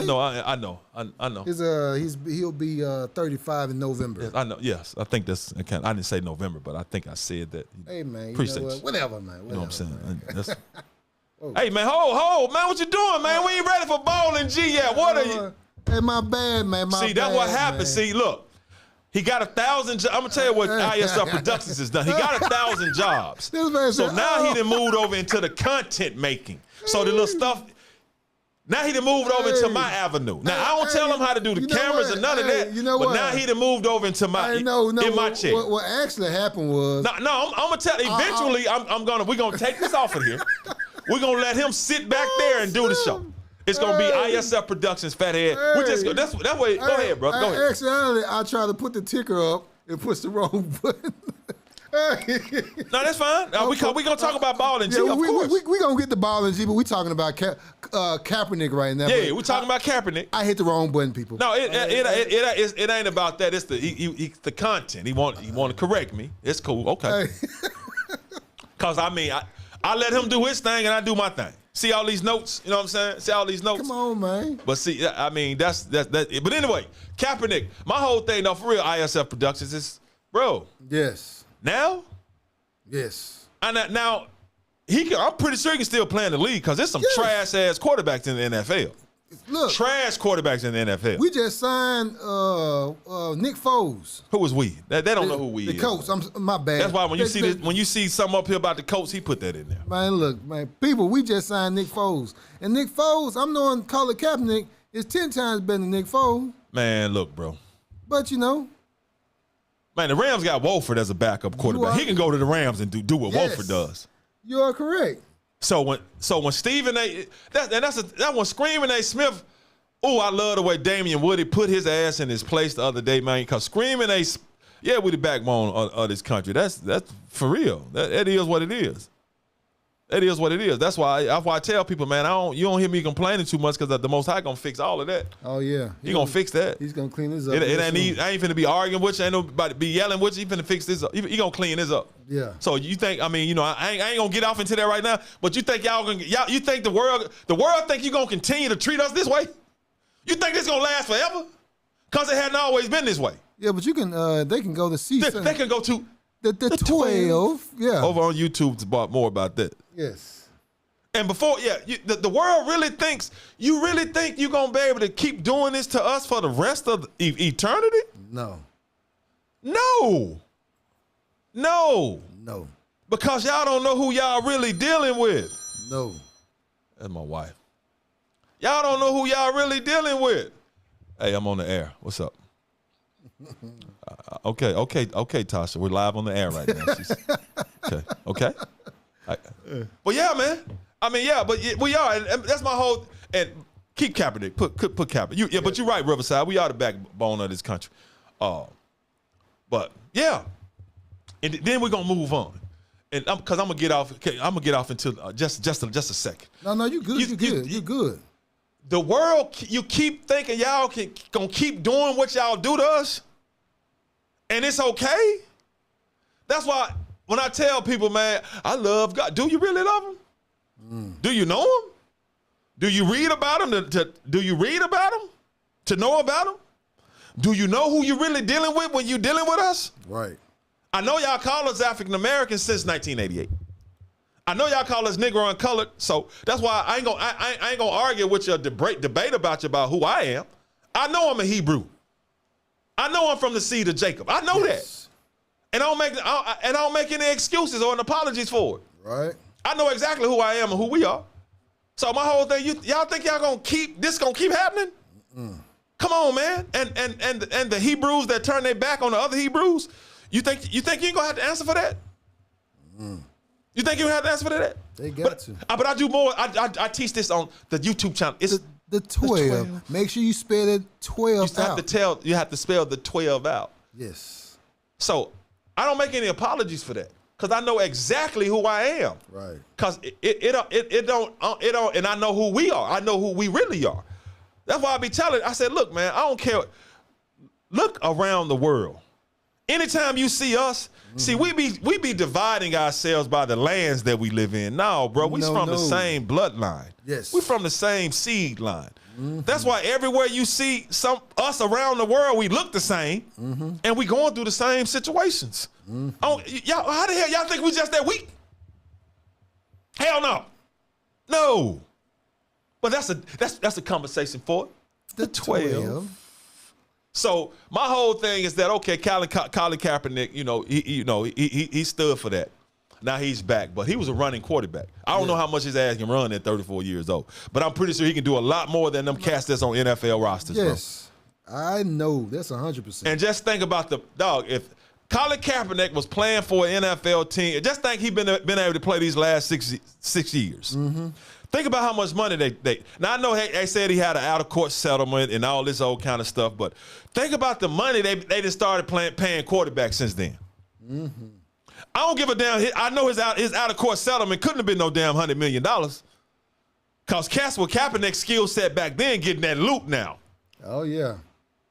know. I know. He'll be 35 in November. Yes, I know. Yes, I think that's. I didn't say November, but I think I said that. Hey man, appreciate you know whatever, man. You know what I'm saying? Hey man, hold, man. What you doing, man? We ain't ready for bowling G yet. What are you? Hey, my bad, man. See, that's what happened. Man. See, look. He got 1,000 jobs. I'm going to tell you what ISL Productions has done. He got 1,000 jobs. So now he done moved over into the content making. So the little stuff, now he done moved over into my avenue. Now, I don't tell him how to do the cameras or none of that. You know but what? Now he done moved over into my chair. What actually happened was... No, I'm going to tell eventually, we're going to take this off of here. We're going to let him sit back there and do the show. It's gonna be ISF Productions, Fathead. We just go. That's way. Go ahead, bro. Go ahead. Actually, I tried to put the ticker up and push the wrong button. No, that's fine. We gonna talk about ball and G, of course. We gonna get the ball and G, but we talking about Kaepernick right now. Yeah, we talking about Kaepernick. I hit the wrong button, people. No, it ain't about that. It's the content. He want to correct me. It's cool. Okay. Cause I mean, I let him do his thing and I do my thing. See all these notes, you know what I'm saying? See all these notes. Come on, man. But see, I mean, that's. But anyway, Kaepernick. My whole thing, though, for real, ISF Productions is, bro. Yes. Now. Yes. And now, I'm pretty sure he can still play in the league because there's some trash ass quarterbacks in the NFL. Look, trash quarterbacks in the NFL. We just signed Nick Foles. Who is we? They don't know who we is. The coach. My bad. That's why when you see something up here about the coach, he put that in there. Man, look, man, people, we just signed Nick Foles, and Nick Foles, I'm knowing Colin Kaepernick is 10 times better than Nick Foles. Man, look, bro. But you know, man, the Rams got Wolford as a backup quarterback. He can go to the Rams and do what Wolford does. You are correct. So when Stephen A. That one Screaming A. Smith. Oh, I love the way Damian Woody put his ass in his place the other day, man. Because Screaming A. Yeah, we the backbone of this country. That's for real. That is what it is. That is what it is. That's why I tell people, man, you don't hear me complaining too much because the Most High gonna fix all of that. Oh yeah, He gonna fix that. He's gonna clean this up. I ain't finna be arguing with you. Ain't nobody be yelling with you. He finna fix this up. He gonna clean this up. Yeah. So you think? I mean, you know, I ain't gonna get off into that right now. But you think you think the world think you gonna continue to treat us this way? You think this gonna last forever? Cause it hadn't always been this way. Yeah, but you can. They can go to see. They can go to the 12. Yeah. Over on YouTube to more about that. Yes. And before, the world really thinks, you really think you're going to be able to keep doing this to us for the rest of eternity? No. No. No. No. Because y'all don't know who y'all really dealing with. No. That's my wife. Y'all don't know who y'all really dealing with. Hey, I'm on the air. What's up? Okay, Tasha. We're live on the air right now. Okay. Well, yeah, man. I mean, yeah, but we are, and that's my whole. And keep Kaepernick, put Kaepernick. But you're right, Riverside. We are the backbone of this country. But yeah, and then we're gonna move on, and because I'm gonna get off. Okay, I'm gonna get off into just a second. No, you good. You good. The world, you keep thinking y'all gonna keep doing what y'all do to us, and it's okay. That's why when I tell people, man, I love God. Do you really love him? Do you know him? Do you read about him? Do you read about him to know about him? Do you know who you're really dealing with when you're dealing with us? Right. I know y'all call us African Americans since 1988. I know y'all call us Negro and colored, so that's why I ain't gonna argue with your debate about you about who I am. I know I'm a Hebrew. I know I'm from the seed of Jacob. I know that, and I don't make any excuses or apologies for it. Right. I know exactly who I am and who we are. So my whole thing, y'all think y'all gonna keep happening? Come on, man. And the Hebrews that turn their back on the other Hebrews, you think you ain't gonna have to answer for that? You think you have to answer for that? They got to. But I do more. I teach this on the YouTube channel. It's the 12. Make sure you spell it 12 out. You have to spell the 12 out. Yes. So I don't make any apologies for that. Cause I know exactly who I am. Right. Cause it don't, and I know who we are. I know who we really are. That's why I be telling. I said, look, man, I don't care. Look around the world. Anytime you see us, see we be dividing ourselves by the lands that we live in. No, bro, we from the same bloodline. Yes. We from the same seed line. That's why everywhere you see us around the world, we look the same, and we going through the same situations. Y'all, how the hell y'all think we just that weak? Hell no, no. But that's a conversation for the 12. So my whole thing is that okay, Colin Kaepernick, he stood for that. Now he's back, but he was a running quarterback. I don't know how much his ass can run at 34 years old, but I'm pretty sure he can do a lot more than them cats that's on NFL rosters. Yes, bro. I know that's 100%. And just think about if Colin Kaepernick was playing for an NFL team, just think he'd been able to play these last six years. Think about how much money they now I know they said he had an out-of-court settlement and all this old kind of stuff, but think about the money they just started paying quarterbacks since then. I don't give a damn. I know his out of court settlement couldn't have been no damn $100 million. Cause with Kaepernick's skill set back then getting that loot now. Oh yeah.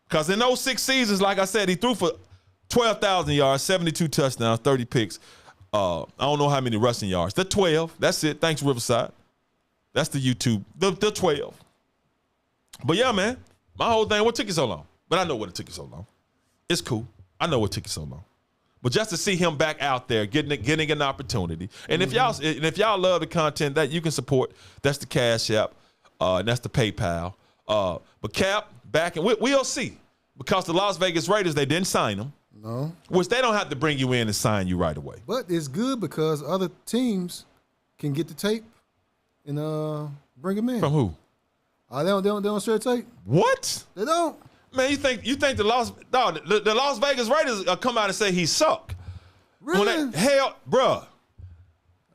Cause in those 6 seasons, like I said, he threw for 12,000 yards, 72 touchdowns, 30 picks. I don't know how many rushing yards. The 12. That's it. Thanks, Riverside. That's the YouTube. The 12. But yeah, man, my whole thing, what took you so long? But I know what it took you so long. It's cool. I know what took you so long. But just to see him back out there, getting an opportunity. And if y'all love the content that you can support, that's the Cash App, and that's the PayPal. But Cap back, and we'll see. Because the Las Vegas Raiders, they didn't sign him. No. Which they don't have to bring you in and sign you right away. But it's good because other teams can get the tape and bring him in. From who? They don't share tape. What? They don't. Man, you think the Las Vegas Raiders come out and say he suck? Really? Hell, bruh.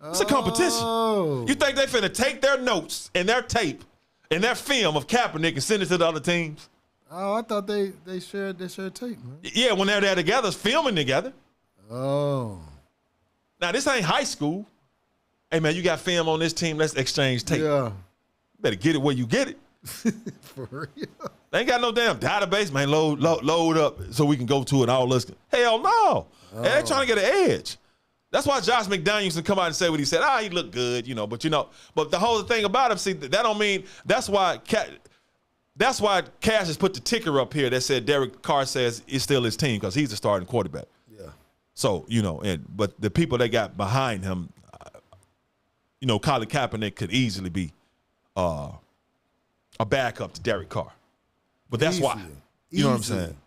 It's a competition. Oh. You think they finna take their notes and their tape and their film of Kaepernick and send it to the other teams? Oh, I thought they shared tape, man. Yeah, when they're there together, filming together. Oh. Now, this ain't high school. Hey, man, you got film on this team. Let's exchange tape. Yeah. Better get it where you get it. For real. They ain't got no damn database, man. Load up so we can go to it and all this. Hell no. Oh. They're trying to get an edge. That's why Josh McDaniels can come out and say what he said. He looked good, But the whole thing about him, see, that don't mean that's why Cash has put the ticker up here that said Derek Carr says it's still his team because he's the starting quarterback. Yeah. So but the people they got behind him, Colin Kaepernick could easily be a backup to Derek Carr. But that's why. You know what I'm saying?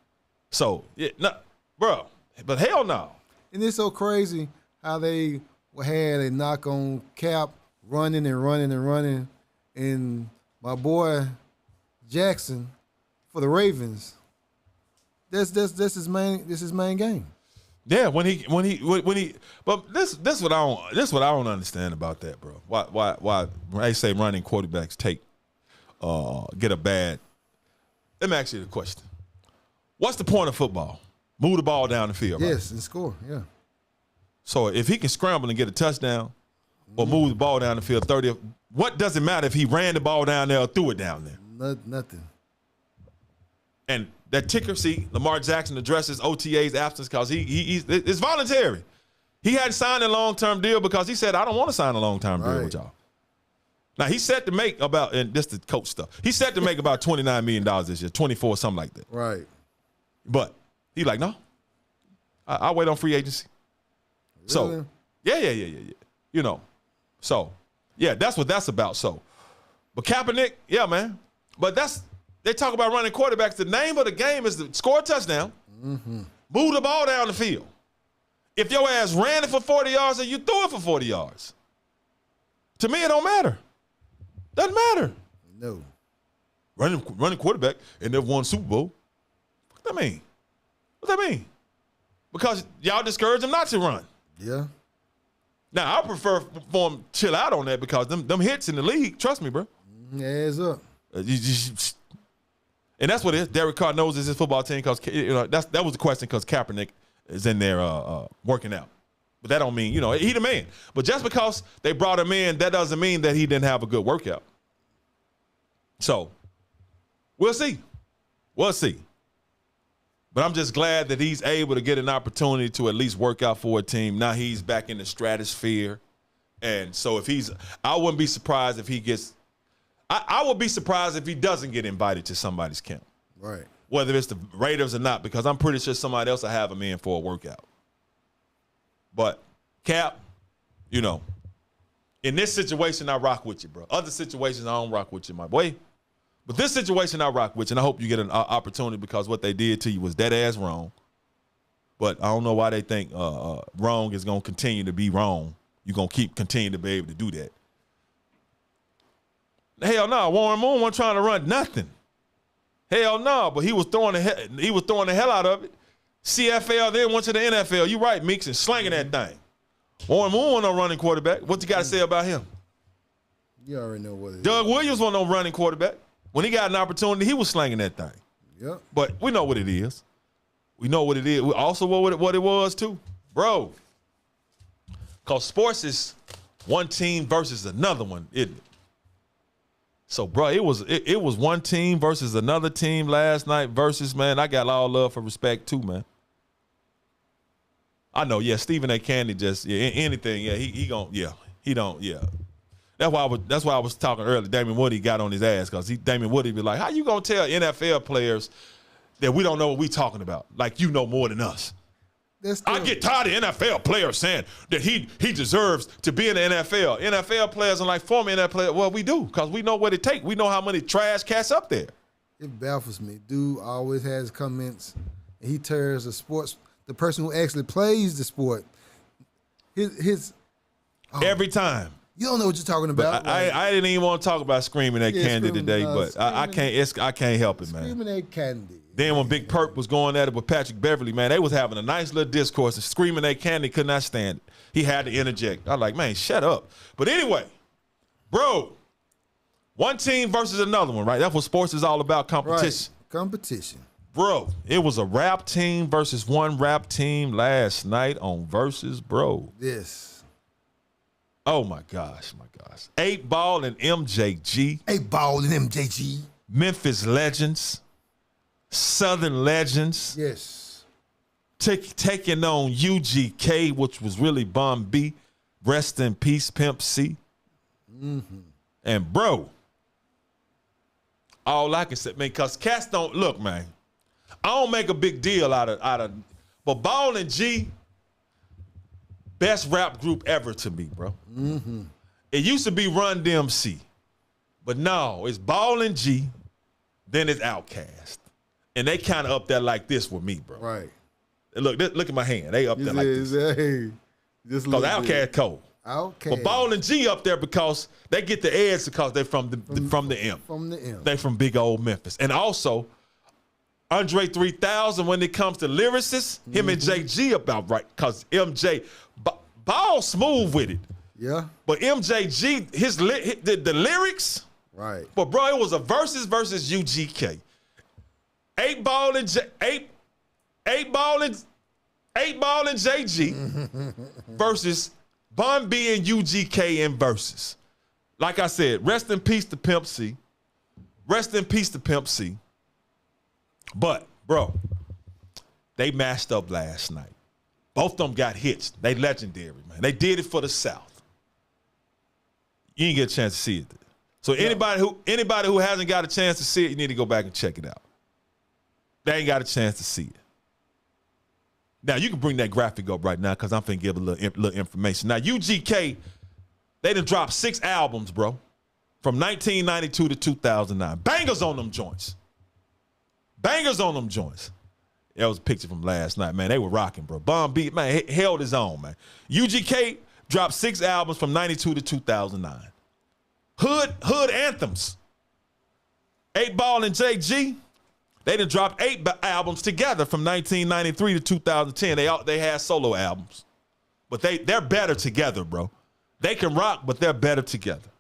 So, yeah, no, bro, but hell no. And it's so crazy how they had a knock on Cap running, and my boy Jackson for the Ravens. That's his main game. Yeah, when he but this what I don't understand about that, bro. Why when they say running quarterbacks get a bad. Let me ask you the question. What's the point of football? Move the ball down the field, right? Yes, and score, yeah. So if he can scramble and get a touchdown or move the ball down the field 30, what does it matter if he ran the ball down there or threw it down there? Nothing. And that ticker, see, Lamar Jackson addresses OTA's absence because it's voluntary. He hadn't signed a long-term deal because he said, I don't want to sign a long-term deal with y'all. Now, he's set to make about, and this is the coach stuff, he's set to make about $29 million this year, 24, something like that. Right. But he's like, no, I'll wait on free agency. Really? So, yeah. So, yeah, that's what that's about. So, but Kaepernick, yeah, man. But they talk about running quarterbacks. The name of the game is to score a touchdown, move the ball down the field. If your ass ran it for 40 yards or you threw it for 40 yards, to me, it don't matter. Doesn't matter. No. Running quarterback and they've won Super Bowl. What that mean? What that mean? Because y'all discourage them not to run. Yeah. Now, I prefer for them to chill out on that because them hits in the league, trust me, bro. Adds up. And that's what it is. Derek Carr knows it's his football team because that was the question because Kaepernick is in there working out. But that don't mean, he the man. But just because they brought him in, that doesn't mean that he didn't have a good workout. So, we'll see. We'll see. But I'm just glad that he's able to get an opportunity to at least work out for a team. Now he's back in the stratosphere. And so I wouldn't be surprised if he gets, I would be surprised if he doesn't get invited to somebody's camp. Right. Whether it's the Raiders or not, because I'm pretty sure somebody else will have him in for a workout. But, Cap, in this situation, I rock with you, bro. Other situations, I don't rock with you, my boy. But this situation, I rock with you, and I hope you get an opportunity because what they did to you was dead ass wrong. But I don't know why they think wrong is going to continue to be wrong. You're going to continue to be able to do that. Hell no, Warren Moon wasn't trying to run nothing. Hell no, but he was throwing the hell out of it. CFL, then went to the NFL. You right, Meeks, and slanging that thing. Warren Moon wasn't no running quarterback. What you got to say about him? You already know what it is. Doug Williams wasn't no running quarterback. When he got an opportunity, he was slanging that thing. Yep. But we know what it is. We know what it is. We also what it was too. Bro, Because sports is one team versus another one, isn't it? So, bro, it was one team versus another team last night versus, man, I got all love for respect too, man. I know, yeah, Stephen A. Candy just, yeah, anything, yeah, he gon', yeah, he don't, yeah. That's why I was talking earlier. Damien Woody got on his ass because Damien Woody be like, how you gonna tell NFL players that we don't know what we talking about? Like you know more than us. I get tired of NFL players saying that he deserves to be in the NFL. NFL players are like former NFL players. Well, we do because we know what it takes. We know how many trash cats up there. It baffles me. Dude always has comments, and he tears the person who actually plays the sport. Every time. You don't know what you're talking about. I didn't even want to talk about screaming at Candy today, but I can't help it, man. Screaming at Candy. Then when Big Perk was going at it with Patrick Beverly, man, they was having a nice little discourse and screaming at Candy could not stand it. He had to interject. I was like, man, shut up. But anyway, bro, one team versus another one, right? That's what sports is all about, competition. Right. Competition. Bro, it was a rap team versus one rap team last night on Versus, bro. Yes. Oh, my gosh, my gosh. 8 Ball and MJG. 8 Ball and MJG. Memphis Legends. Southern Legends. Yes. Taking on UGK, which was really Bomb B. Rest in peace, Pimp C. Mm-hmm. And, bro, all I can say, man, because cats don't, look, man, I don't make a big deal out of, but Ball and G, best rap group ever to me, bro. Mm-hmm. It used to be Run DMC, but no, it's Ball and G, then it's Outkast. And they kind of up there like this with me, bro. Right. And look at my hand. They up there like this. Hey, because Outkast cold. Outkast. But Ball and G up there because they get the edge because they're from the M. From the M. They from big old Memphis. And also, Andre 3000, when it comes to lyricists, him and JG about right. Because MJ, Ball smooth with it. Yeah. But MJG, the lyrics. Right. But bro, it was a versus UGK. 8 Ball and JG versus Bun B and UGK in versus. Like I said, rest in peace to Pimp C. Rest in peace to Pimp C. But, bro, they mashed up last night. Both of them got hits. They legendary, man. They did it for the South. You didn't get a chance to see it. So anybody who hasn't got a chance to see it, you need to go back and check it out. They ain't got a chance to see it. Now, you can bring that graphic up right now because I'm finna give a little information. Now, UGK, they done dropped 6 albums, bro, from 1992 to 2009. Bangers on them joints. Bangers on them joints. That was a picture from last night, man. They were rocking, bro. Bomb B, man, held his own, man. UGK dropped 6 albums from 92 to 2009. Hood anthems. 8 Ball and JG, they done dropped 8 albums together from 1993 to 2010. They had solo albums. But they're better together, bro. They can rock, but they're better together.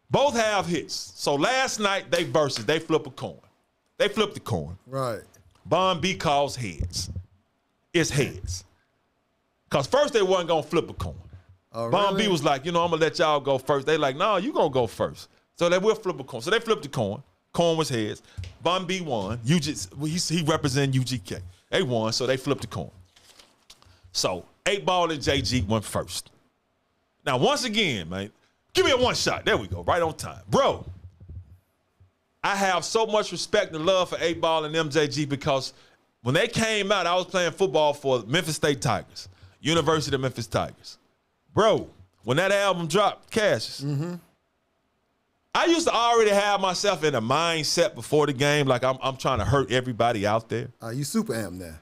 Both have hits. So last night, they versus. They flip a coin. They flipped the coin. Right. Bomb B calls heads. It's heads. Because first they wasn't going to flip a coin. Oh, Bomb really? B was like, I'm going to let y'all go first. They like, no, you going to go first. So they will flip a coin. So they flipped the coin. Coin was heads. Bomb B won. He represented UGK. They won, so they flipped the coin. So 8 Ball and JG went first. Now, once again, man, give me a one shot. There we go, right on time. Bro, I have so much respect and love for 8 Ball and MJG because when they came out, I was playing football for Memphis State Tigers, University of Memphis Tigers. Bro, when that album dropped, Cassius, I used to already have myself in a mindset before the game, like I'm trying to hurt everybody out there. You super am now.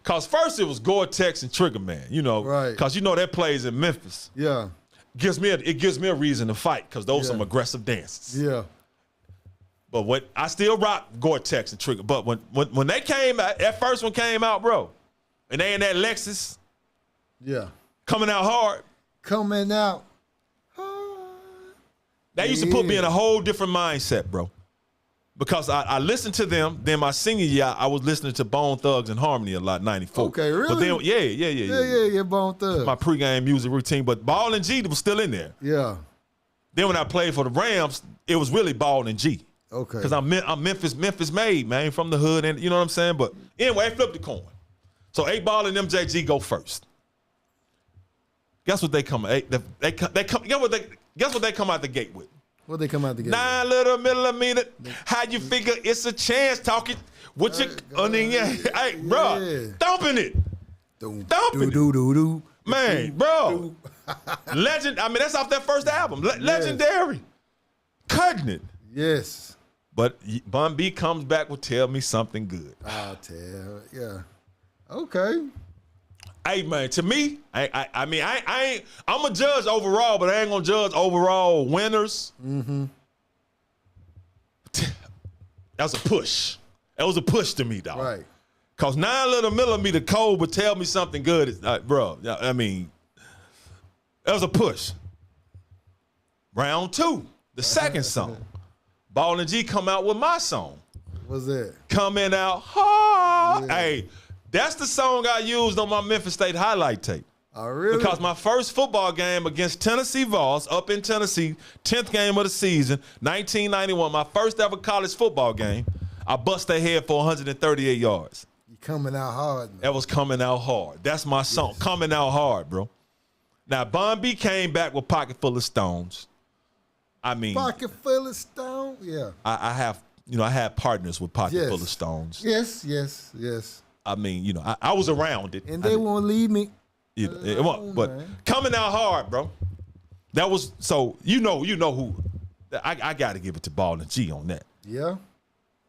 Cause first it was Gore-Tex and Trigger Man, Right. Cause that plays in Memphis. Yeah. It gives me a reason to fight, cause those are some aggressive dances. Yeah. But I still rock Gore-Tex and Trigger. But when they came out, that first one came out, bro, and they in that Lexus, coming out hard. Coming out. That used to put me in a whole different mindset, bro. because I listened to them. Then my senior year, I was listening to Bone Thugs and Harmony a lot, 94. Okay, really? But then, yeah, Bone Thugs. my pregame music routine. But Ball and G was still in there. Yeah. Then when I played for the Rams, it was really Ball and G. Okay. Because I'm Memphis made, man, from the hood, and you know what I'm saying? But anyway, I flipped the coin. So 8 Ball and MJG go first. Guess what they come? Guess what they come out the gate with? What they come out the gate? 9 little millimeter. How you figure it's a chance talking? What you? Hey, bro, thumping it. Thumping it. Man, bro. Legend. I mean, that's off that first album. Legendary. Cutting it. Yes. But Bun B comes back with Tell Me Something Good. I'll tell. Yeah. Okay. Hey, man, to me, I mean, I'm a judge overall, but I ain't gonna judge overall winners. Mm-hmm. That was a push. That was a push to me, dog. Right. Cause 9 little millimeter cold, but Tell Me Something Good, is, bro. I mean, that was a push. Round 2, the second song. Ball and G come out with my song. What's that? Coming out hard. Yeah. Hey, that's the song I used on my Memphis State highlight tape. Oh, really? Because my first football game against Tennessee Vols up in Tennessee, 10th game of the season, 1991, my first ever college football game, I bust their head for 138 yards. You coming out hard. Man. That was Coming Out Hard. That's my song, yes. Coming Out Hard, bro. Now, Bun B came back with Pocket Full of Stones. I mean, Pocket Full of Stones? Yeah. I have, I had partners with Pocket Full of Stones. Yes. I mean, I was around it. And they won't leave me. It won't, but man. Coming Out Hard, bro. That was, so, you know who. I got to give it to Ball and G on that. Yeah.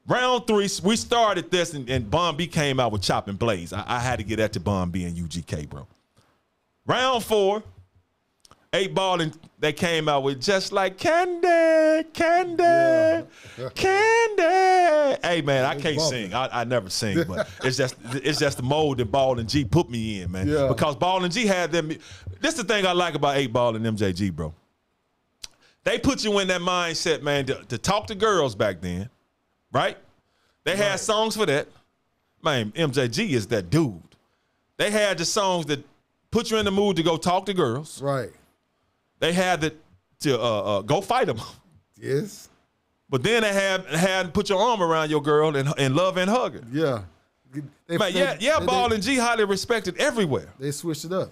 Round 3, we started this, and Bun B came out with Chopping Blaze. I had to get that to Bun B and UGK, bro. Round 4, 8 Ball, and they came out with Just Like Candy. Yeah. Candy. Hey, man, I can't sing. I never sing, but it's just the mold that Ball and G put me in, man. Yeah. Because Ball and G had them. This is the thing I like about 8 Ball and MJG, bro. They put you in that mindset, man, to talk to girls back then, right? They had songs for that. Man, MJG is that dude. They had the songs that put you in the mood to go talk to girls. Right. They had to go fight them. Yes. But then they had put your arm around your girl and love and hug her. Yeah. Ball and G highly respected everywhere. They switched it up.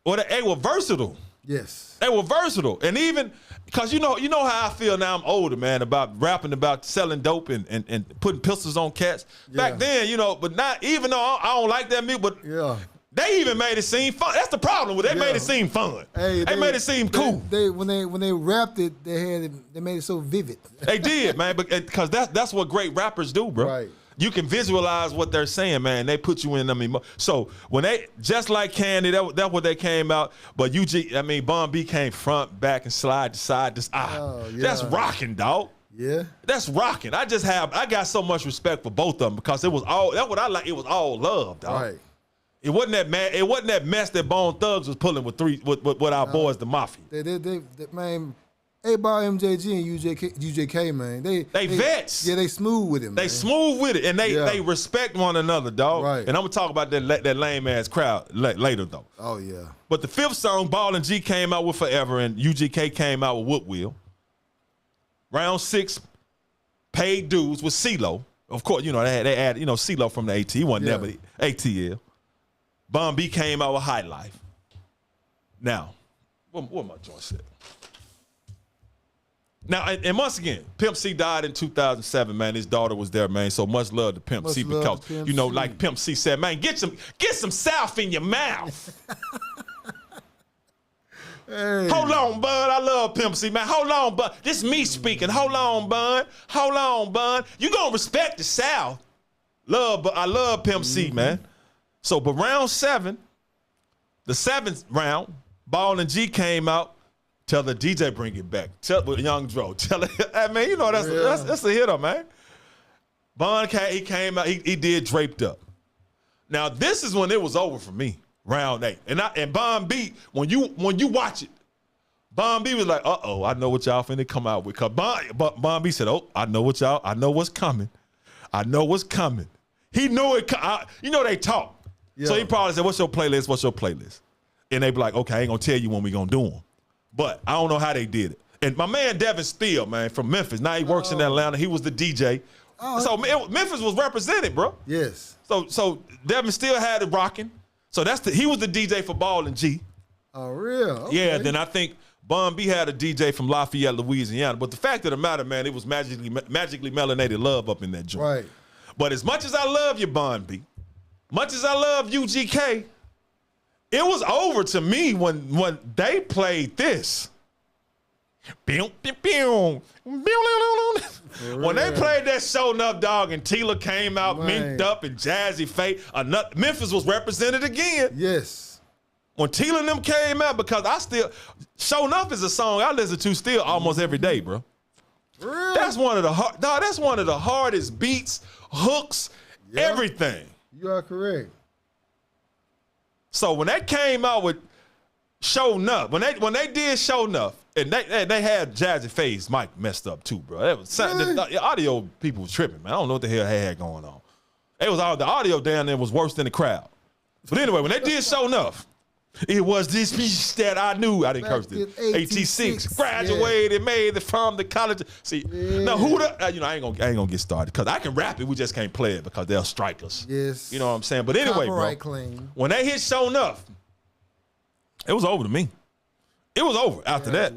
Well, they were versatile. Yes. They were versatile. And even, because you know how I feel now, I'm older, man, about rapping about selling dope and putting pistols on cats. Yeah. Back then, but not, even though I don't like that music, but they even made it seem fun. That's the problem. They made it seem fun. Hey, they made it seem cool. When they rapped it, they made it so vivid. They did, man, because that's what great rappers do, bro. Right. You can visualize what they're saying, man. They put you in them. So when they, Just Like Candy, that's what they came out. But Bun B came front, back, and slide to side. That's rocking, dog. Yeah. That's rocking. I got so much respect for both of them because it was all, that's what I like. It was all love, dog. Right. It wasn't that mess that Bone Thugs was pulling with our boys, the Mafia. Man, 8 Ball, MJG, and UJK, man. They vets. Yeah, they smooth with it, man. They smooth with it, and they respect one another, dog. Right. And I'm going to talk about that lame-ass crowd later, though. Oh, yeah. But the 5th song, Ball and G came out with Forever, and UGK came out with Woodwheel. Round 6, Paid Dues with CeeLo. Of course, they added, CeeLo from the AT. He wasn't there, but ATL. Bun B came out with High Life. Now, what my joint said? Now, and once again, Pimp C died in 2007, man. His daughter was there, man. So much love to Pimp C because, like Pimp C said, man, get some South in your mouth. Hey. Hold on, Bun. I love Pimp C, man. Hold on, Bun. This me speaking. Hold on, Bun. Hold on, Bun. You gonna respect the South. I love Pimp C, man. So, but round 7, the 7th round, Ball and G came out. Tell the DJ bring it back. Tell Young Dro. Tell it. I mean, that's a hitter, man. Bun, he came out. He did Draped Up. Now this is when it was over for me. Round 8, and Bun B. When you watch it, Bun B was like, uh-oh, I know what y'all finna come out with. Cause Bun B said, oh, I know what's coming. I know what's coming. He knew it. You know they talk. Yeah. So he probably said, what's your playlist? What's your playlist? And they be like, okay, I ain't gonna tell you when we gonna do them. But I don't know how they did it. And my man Devin Steele, man, from Memphis. Now he works in Atlanta. He was the DJ. So Memphis was represented, bro. Yes. So Devin Steele had it rocking. So he was the DJ for Ball and G. Oh, real? Okay. Yeah, then I think Bun B had a DJ from Lafayette, Louisiana. But the fact of the matter, man, it was magically melanated love up in that joint. Right. But as much as I love you, Bun B, much as I love UGK, it was over to me when they played this. When they played that Show Enough, dog, and Tila came out minked up and Jazzy Faye, Memphis was represented again. Yes. When Tila and them came out, because Show Enough is a song I listen to still almost every day, bro. Really? That's one of the hardest beats, hooks, everything. You are correct. So when they came out with Show Enough, when they did Show Enough, and they had Jazzy Faye's mic messed up too, bro. That was the audio people was tripping, man. I don't know what the hell they had going on. It was the audio down there was worse than the crowd. But anyway, when they did Show Enough, it was this speech that I knew. I didn't curse this. 86, graduated, made it from the college. See, now who I ain't gonna get started because I can rap it. We just can't play it because they'll strike us. Yes. You know what I'm saying? But anyway, bro, claim. when they hit Show Enough, it was over to me. It was over after that.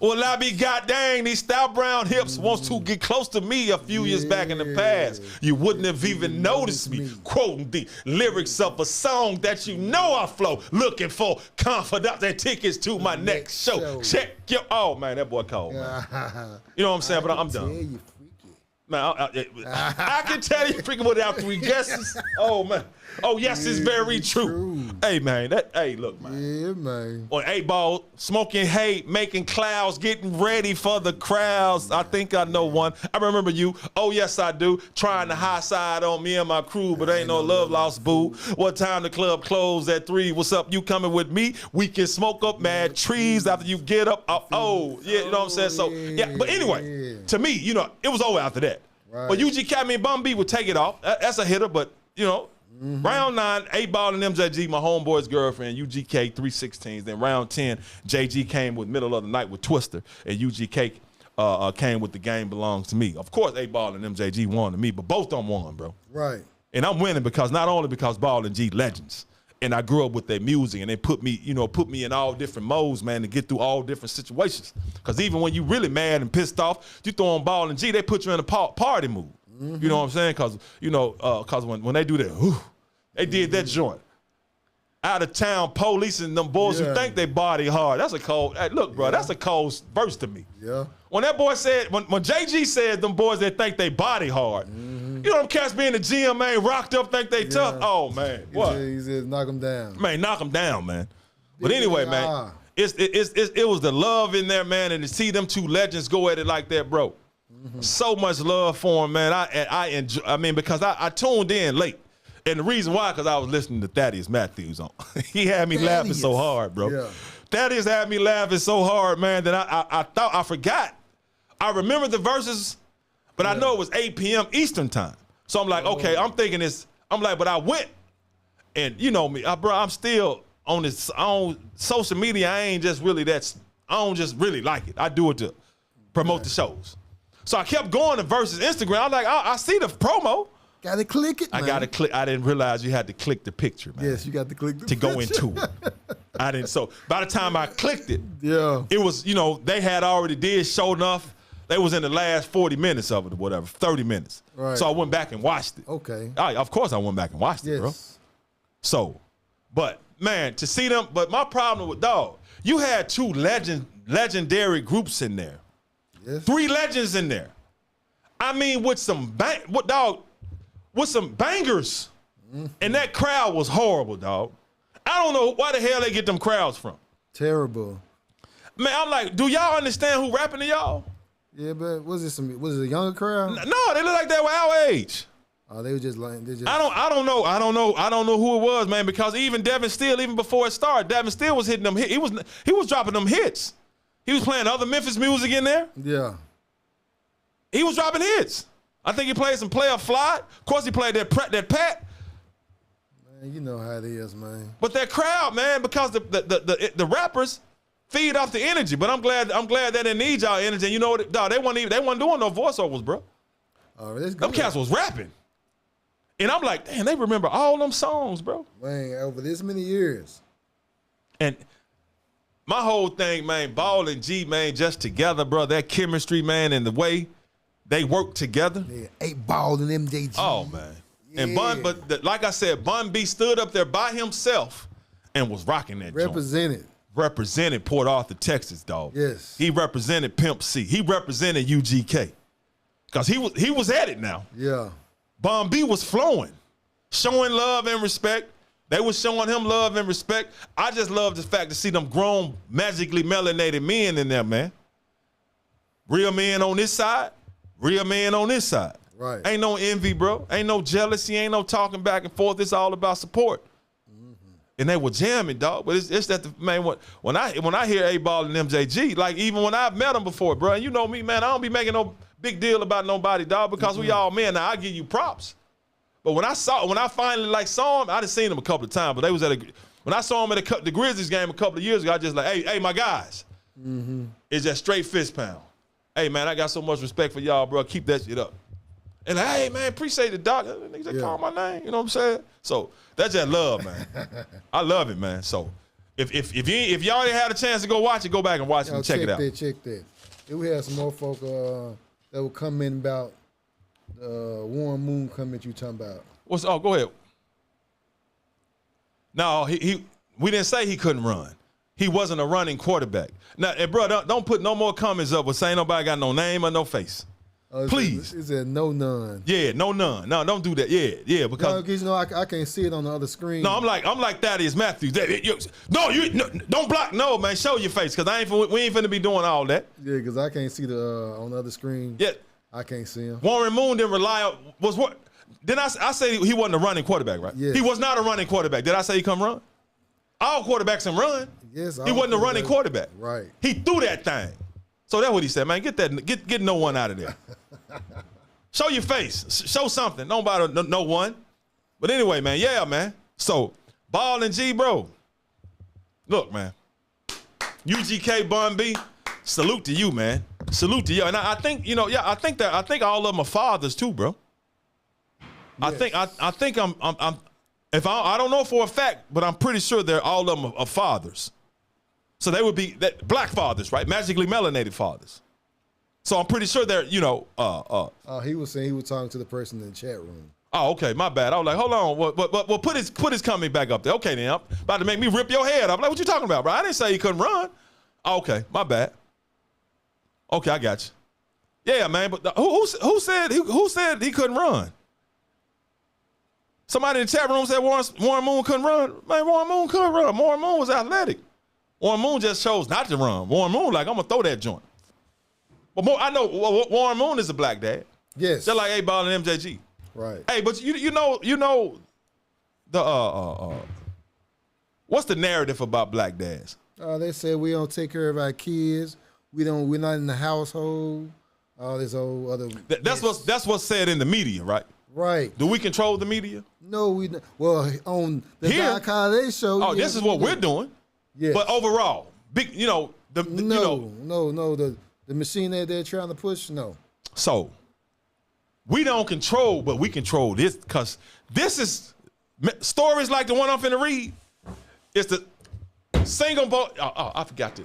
Well, I be goddamn, these Stout Brown hips wants to get close to me a few years back in the past. You wouldn't have even noticed me quoting the lyrics of a song that you know I flow, looking for confidence and tickets to my next show. Check your, oh man, that boy cold, man. You know what I'm saying? But I'm done. Man, I can tell you freaking without 3 guesses. Oh man. Oh yes, it's very true. Hey man, look man. Yeah man. On 8 Ball, smoking hate, making clouds, getting ready for the crowds. I think I know one. I remember you. Oh yes, I do. Trying the high side on me and my crew, but ain't no love lost, boo. What time the club closed at 3? What's up? You coming with me? We can smoke up mad trees after you get up. Oh yeah, you know what I'm saying. So yeah, but anyway, to me, you know, it was over after that. Right. But UGK, I mean, Bun B would take it off. That's a hitter, but you know. Round 9, 8 Ball and MJG, my homeboy's girlfriend, UGK 316s. Then round 10, JG came with Middle of the Night with Twister, and UGK came with The Game Belongs to Me. Of course, 8 Ball and MJG won to me, but both of them won, bro. Right. And I'm winning because not only because Ball and G legends, and I grew up with their music, and they put me in all different modes, man, to get through all different situations. Because even when you really mad and pissed off, you throw on Ball and G, they put you in a party mood. You know what I'm saying? Because when they do that, they did that joint. Out of town police and them boys who think they body hard. That's a cold. Hey, look, bro, that's a cold verse to me. Yeah. When that boy said, when JG said them boys that think they body hard, you know them cats be in the gym, man, rocked up, think they tough. Oh man, what? He said, knock them down. Man, knock them down, man. But anyway, man, it was the love in there, man, and to see them 2 legends go at it like that, bro. So much love for him, man. I enjoy. I mean, because I tuned in late, and the reason why, because I was listening to Thaddeus Matthews on. He had me laughing so hard, bro. Yeah. Thaddeus had me laughing so hard, man, that I thought I forgot. I remember the verses, but I know it was 8 p.m. Eastern time. So I'm like, okay, I'm thinking this. I'm like, but I went, and you know me, bro. I'm still on this on social media. I ain't just really I don't just really like it. I do it to promote the shows. So I kept going to Versus Instagram. I'm like, I see the promo. Gotta click it, man. I gotta click. I didn't realize you had to click the picture, man. Yes, you got to click the picture. To go into it. I didn't. So by the time I clicked it, it was, they had already did Show Enough. They was in the last 40 minutes of it or whatever, 30 minutes. Right. So I went back and watched it. Okay. Of course I went back and watched it, bro. So, but man, to see them, but my problem with you had 2 legendary groups in there. Yes. 3 legends in there. I mean, with some bangers. And that crowd was horrible, dog. I don't know why the hell they get them crowds from. Terrible. Man, I'm like, do y'all understand who rapping to y'all? Yeah, but was it a younger crowd? No, they look like they were our age. They were just like I don't know who it was, man. Because even Devin Steele, even before it started, Devin Steele was hitting them hits. He was dropping them hits. He was playing other Memphis music in there. Yeah. He was dropping hits. I think he played some Player Fly. Of course, he played that Pat. Man, you know how it is, man. But that crowd, man, because the rappers feed off the energy. But I'm glad they didn't need y'all energy. And you know what? Dog, they wasn't doing no voiceovers, bro. Them cats was rapping. And I'm like, damn, they remember all them songs, bro. Man, over this many years. And my whole thing, man, Ball and G, man, just together, bro. That chemistry, man, and the way they work together. Yeah, 8 Ball and MJG. Oh, man. Yeah. And like I said, Bun B stood up there by himself and was rocking that Represented. joint. Represented Port Arthur, Texas, dog. Yes. He represented Pimp C. He represented UGK. Because he was at it now. Yeah. Bun B was flowing, showing love and respect. They was showing him love and respect. I just love the fact to see them grown, magically melanated men in there, man. Real men on this side, real men on this side. Right. Ain't no envy, bro. Ain't no jealousy. Ain't no talking back and forth. It's all about support. And they were jamming, dog. But it's that man. When I hear A-Ball and MJG, like even when I've met them before, bro, and you know me, man, I don't be making no big deal about nobody, dog, because we all men. Now I give you props. But when I finally saw him, I done seen him a couple of times. But they was when I saw him at the Grizzlies game a couple of years ago, I just like, hey, my guys, it's that straight fist pound. Hey, man, I got so much respect for y'all, bro. Keep that shit up. And like, hey, man, appreciate the doc. Niggas they call my name. You know what I'm saying? So that's just love, man. I love it, man. So if y'all ain't had a chance to go watch it, go back and watch it and check it out. Check that. Then we had some more folk that would come in about Warren Moon comment you talking about. Go ahead. No, we didn't say he couldn't run. He wasn't a running quarterback. Now, bro, don't put no more comments up with saying nobody got no name or no face. Please. It said no none. Yeah, no none. No, don't do that. Yeah, because you know I can't see it on the other screen. No, I'm like Thaddeus Matthews. Don't block. No, man, show your face because we ain't finna be doing all that. Yeah, because I can't see the on the other screen. Yeah, I can't see him. Warren Moon didn't rely on what? Didn't I say he wasn't a running quarterback, right? Yes. He was not a running quarterback. Did I say he come run? All quarterbacks can run. Yes, he wasn't a running quarterback. Right. He threw that thing. So that's what he said, man. Get no one out of there. Show your face. Show something. Nobody, no one. But anyway, man, yeah, man. So Ball and G, bro. Look, man. UGK Bun B, salute to you, man. Salute to you. And I think, I think all of them are fathers too, bro. Yes. I think I don't know for a fact, but I'm pretty sure all of them are fathers. So they would be black fathers, right? Magically melanated fathers. So I'm pretty sure they're, he was saying he was talking to the person in the chat room. Oh, okay, my bad. I was like, hold on. Well, put his comment back up there. Okay, then. I'm about to make me rip your head off. Like, what you talking about, bro? I didn't say he couldn't run. Oh, okay, my bad. Okay, I got you. Yeah, man, but who said he couldn't run? Somebody in the chat room said Warren Moon couldn't run. Man, Warren Moon could run. Warren Moon was athletic. Warren Moon just chose not to run. Warren Moon, like, I'm going to throw that joint. But I know Warren Moon is a black dad. Yes. Just like A-Ball and MJG. Right. Hey, but you know the what's the narrative about black dads? They said we don't take care of our kids. We're not in the household. All this old other. That's what's said in the media, right? Right. Do we control the media? No, we don't. Well, on the Don Holliday show. Oh, this is what we're doing. Yes. But overall, big, the machine that they're trying to push, no. So we don't control, but we control this because this is stories like the one I'm finna read. It's the single ball. Oh, I forgot to.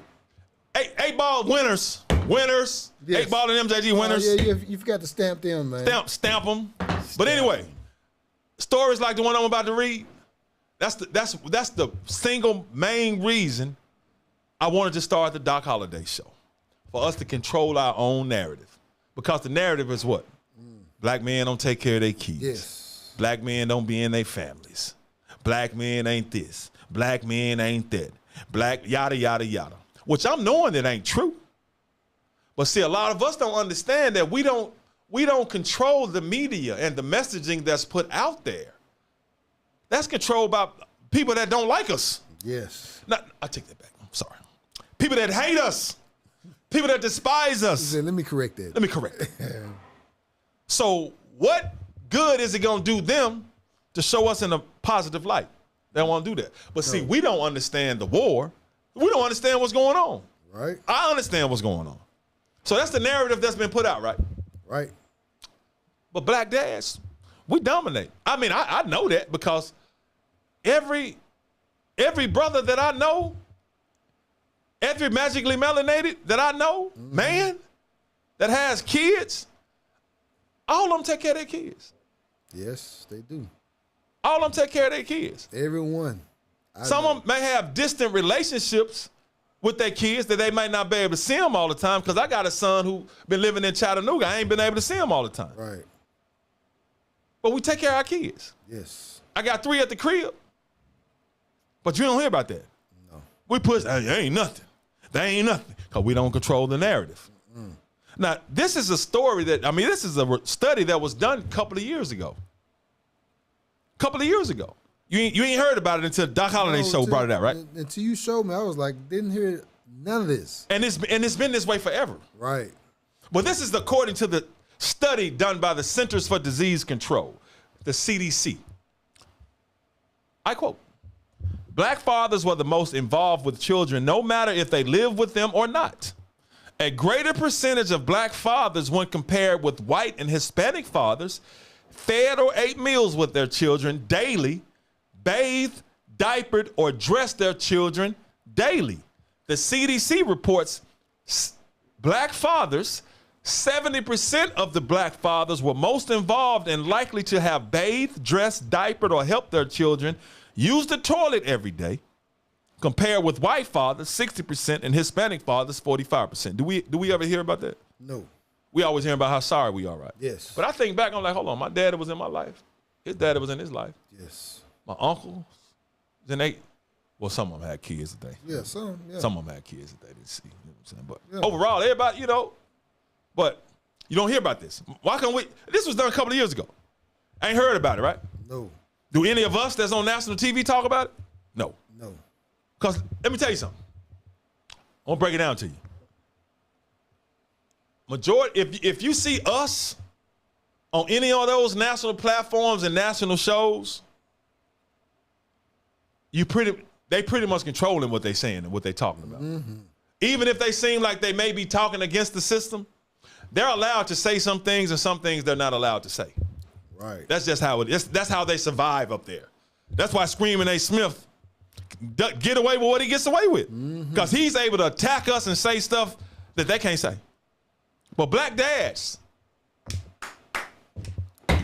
8-ball winners. Yes. 8-ball and MJG winners. Yeah, you forgot to stamp them, man. Stamp them. But anyway, stories like the one I'm about to read. That's the single main reason I wanted to start the Doc Holliday show. For us to control our own narrative. Because the narrative is what? Black men don't take care of their kids. Yes. Black men don't be in their families. Black men ain't this. Black men ain't that. Black yada, yada, yada. Which I'm knowing that ain't true. But see, a lot of us don't understand that we don't we don't control the media and the messaging that's put out there. That's controlled by people that don't like us. Yes. No, I take that back. I'm sorry. People that hate us. People that despise us. Let me correct that. Let me correct it. So what good is it going to do them to show us in a positive light? They don't want to do that. But see, we don't understand the war. We don't understand what's going on. Right. I understand what's going on. So that's the narrative that's been put out, right? Right. But black dads, we dominate. I mean, I know that because every brother that I know, every magically melanated that I know, man, that has kids, all of them take care of their kids. Yes, they do. All of them take care of their kids. Everyone. Some of them may have distant relationships with their kids that they might not be able to see them all the time, because I got a son who been living in Chattanooga. I ain't been able to see him all the time. Right. But we take care of our kids. Yes. I got 3 at the crib. But you don't hear about that. No. We push, they ain't nothing. They ain't nothing. Because we don't control the narrative. Now, this is a story that, I mean, this is a study that was done a couple of years ago. You ain't heard about it until Doc Holliday show brought it out, right? Until you showed me, I was like, didn't hear none of this. And it's been this way forever. Right. But this is according to the study done by the Centers for Disease Control, the CDC. I quote, "Black fathers were the most involved with children, no matter if they live with them or not. A greater percentage of black fathers, when compared with white and Hispanic fathers, fed or ate meals with their children daily, bathed, diapered, or dressed their children daily. The CDC reports black fathers, 70% of the black fathers were most involved and likely to have bathed, dressed, diapered, or helped their children use the toilet every day, compared with white fathers, 60%, and Hispanic fathers, 45%. Do we ever hear about that? No. We always hear about how sorry we are, right? Yes. But I think back, I'm like, hold on, my daddy was in my life. His daddy was in his life. Yes. My uncles, then some of them had kids that Yeah, some. Yeah. some of them had kids that they didn't see. You know what I'm saying? But Yeah. overall, everybody, but you don't hear about this. Why can't we? This was done a couple of years ago. I ain't heard about it, right? No. Do any of us that's on national TV talk about it? No. No. Because let me tell you something. I'm going to break it down to you. Majority, if you see us on any of those national platforms and national shows, they pretty much controlling what they're saying and what they're talking about. Mm-hmm. Even if they seem like they may be talking against the system, they're allowed to say some things and some things they're not allowed to say. Right. That's just how it is. That's how they survive up there. That's why Screaming A. Smith get away with what he gets away with. Because he's able to attack us and say stuff that they can't say. But black dads.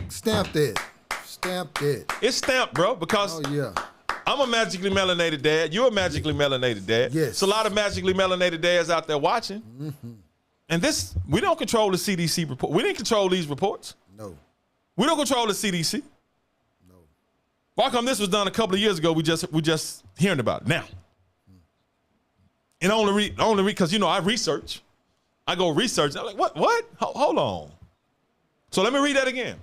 Stamped it. Stamped it. It's stamped, bro, because Oh, yeah. I'm a magically melanated dad. You're a magically melanated dad. Yes. It's a lot of magically melanated dads out there watching. And we don't control the CDC report. We didn't control these reports. No. We don't control the CDC. No. Why come this was done a couple of years ago? We just hearing about it now. And only because I research. I go research. I'm like, what? Hold on. So let me read that again.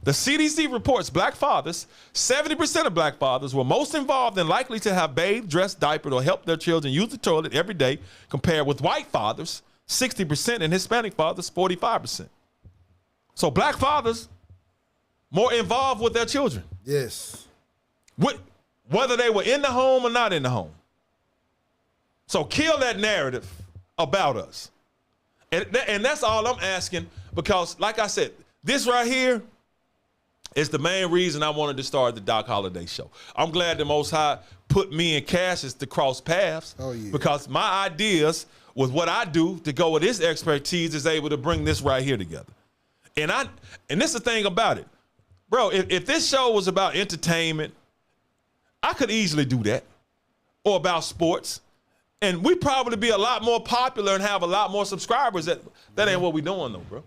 The CDC reports black fathers, 70% of black fathers were most involved and likely to have bathed, dressed, diapered, or helped their children use the toilet every day, compared with white fathers, 60%, and Hispanic fathers, 45%. So black fathers more involved with their children. Yes. Whether they were in the home or not in the home. So kill that narrative about us. And that's all I'm asking, because like I said, this right here is the main reason I wanted to start the Doc Holliday show. I'm glad the Most High put me and Cassius to cross paths. Oh, yeah. Because my ideas with what I do to go with his expertise is able to bring this right here together. And this is the thing about it. Bro, if this show was about entertainment, I could easily do that. Or about sports. And we'd probably be a lot more popular and have a lot more subscribers. That ain't what we doing though, bro.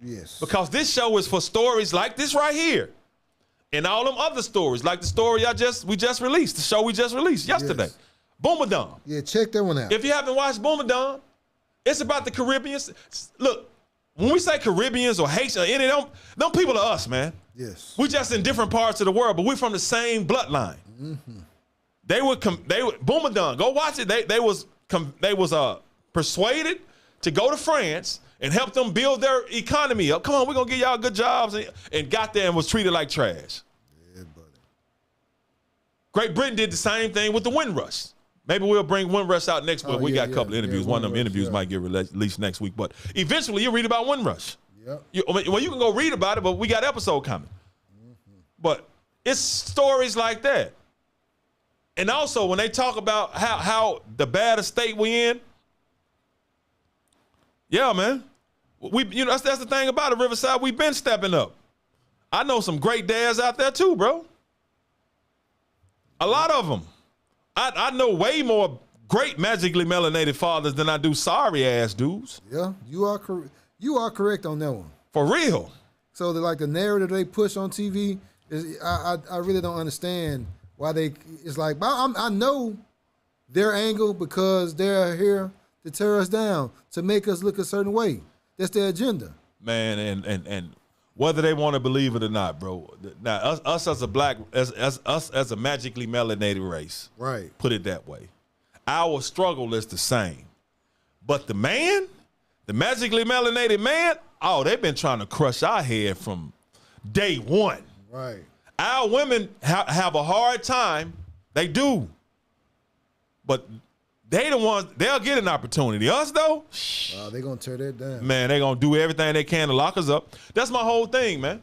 Yes. Because this show is for stories like this right here. And all them other stories, like the story we just released, the show we just released yesterday. Yes. Boomadam. Yeah, check that one out. If you haven't watched Boomadam, it's about the Caribbean. Look, when we say Caribbeans or Haitians, any of them people are us, man. Yes. We just in different parts of the world, but we're from the same bloodline. They would Boom and Done. Go watch it. They was persuaded to go to France and help them build their economy up. Come on, we're gonna give y'all good jobs, and got there and was treated like trash. Yeah, buddy. Great Britain did the same thing with the Windrush. Maybe we'll bring Windrush out next week. We got a couple of interviews. One of them interviews might get released next week, but eventually you'll read about Windrush. Yep. You can go read about it, but we got episode coming. But it's stories like that. And also when they talk about how the bad state we in, yeah, man. That's the thing about it, Riverside. We've been stepping up. I know some great dads out there too, bro. A lot of them. I know way more great magically melanated fathers than I do sorry ass dudes. Yeah, you are correct on that one. For real. So the narrative they push on TV is I really don't understand why they. It's like I know their angle because they're here to tear us down, to make us look a certain way. That's their agenda. Man, and whether they want to believe it or not, bro. Now, us as a black, as us as a magically melanated race, right? Put it that way. Our struggle is the same, but the magically melanated man, oh, they've been trying to crush our head from day one. Right. Our women have a hard time. They do, but they the ones, they'll get an opportunity. Us though, they're gonna tear that down. Man, they're gonna do everything they can to lock us up. That's my whole thing, man.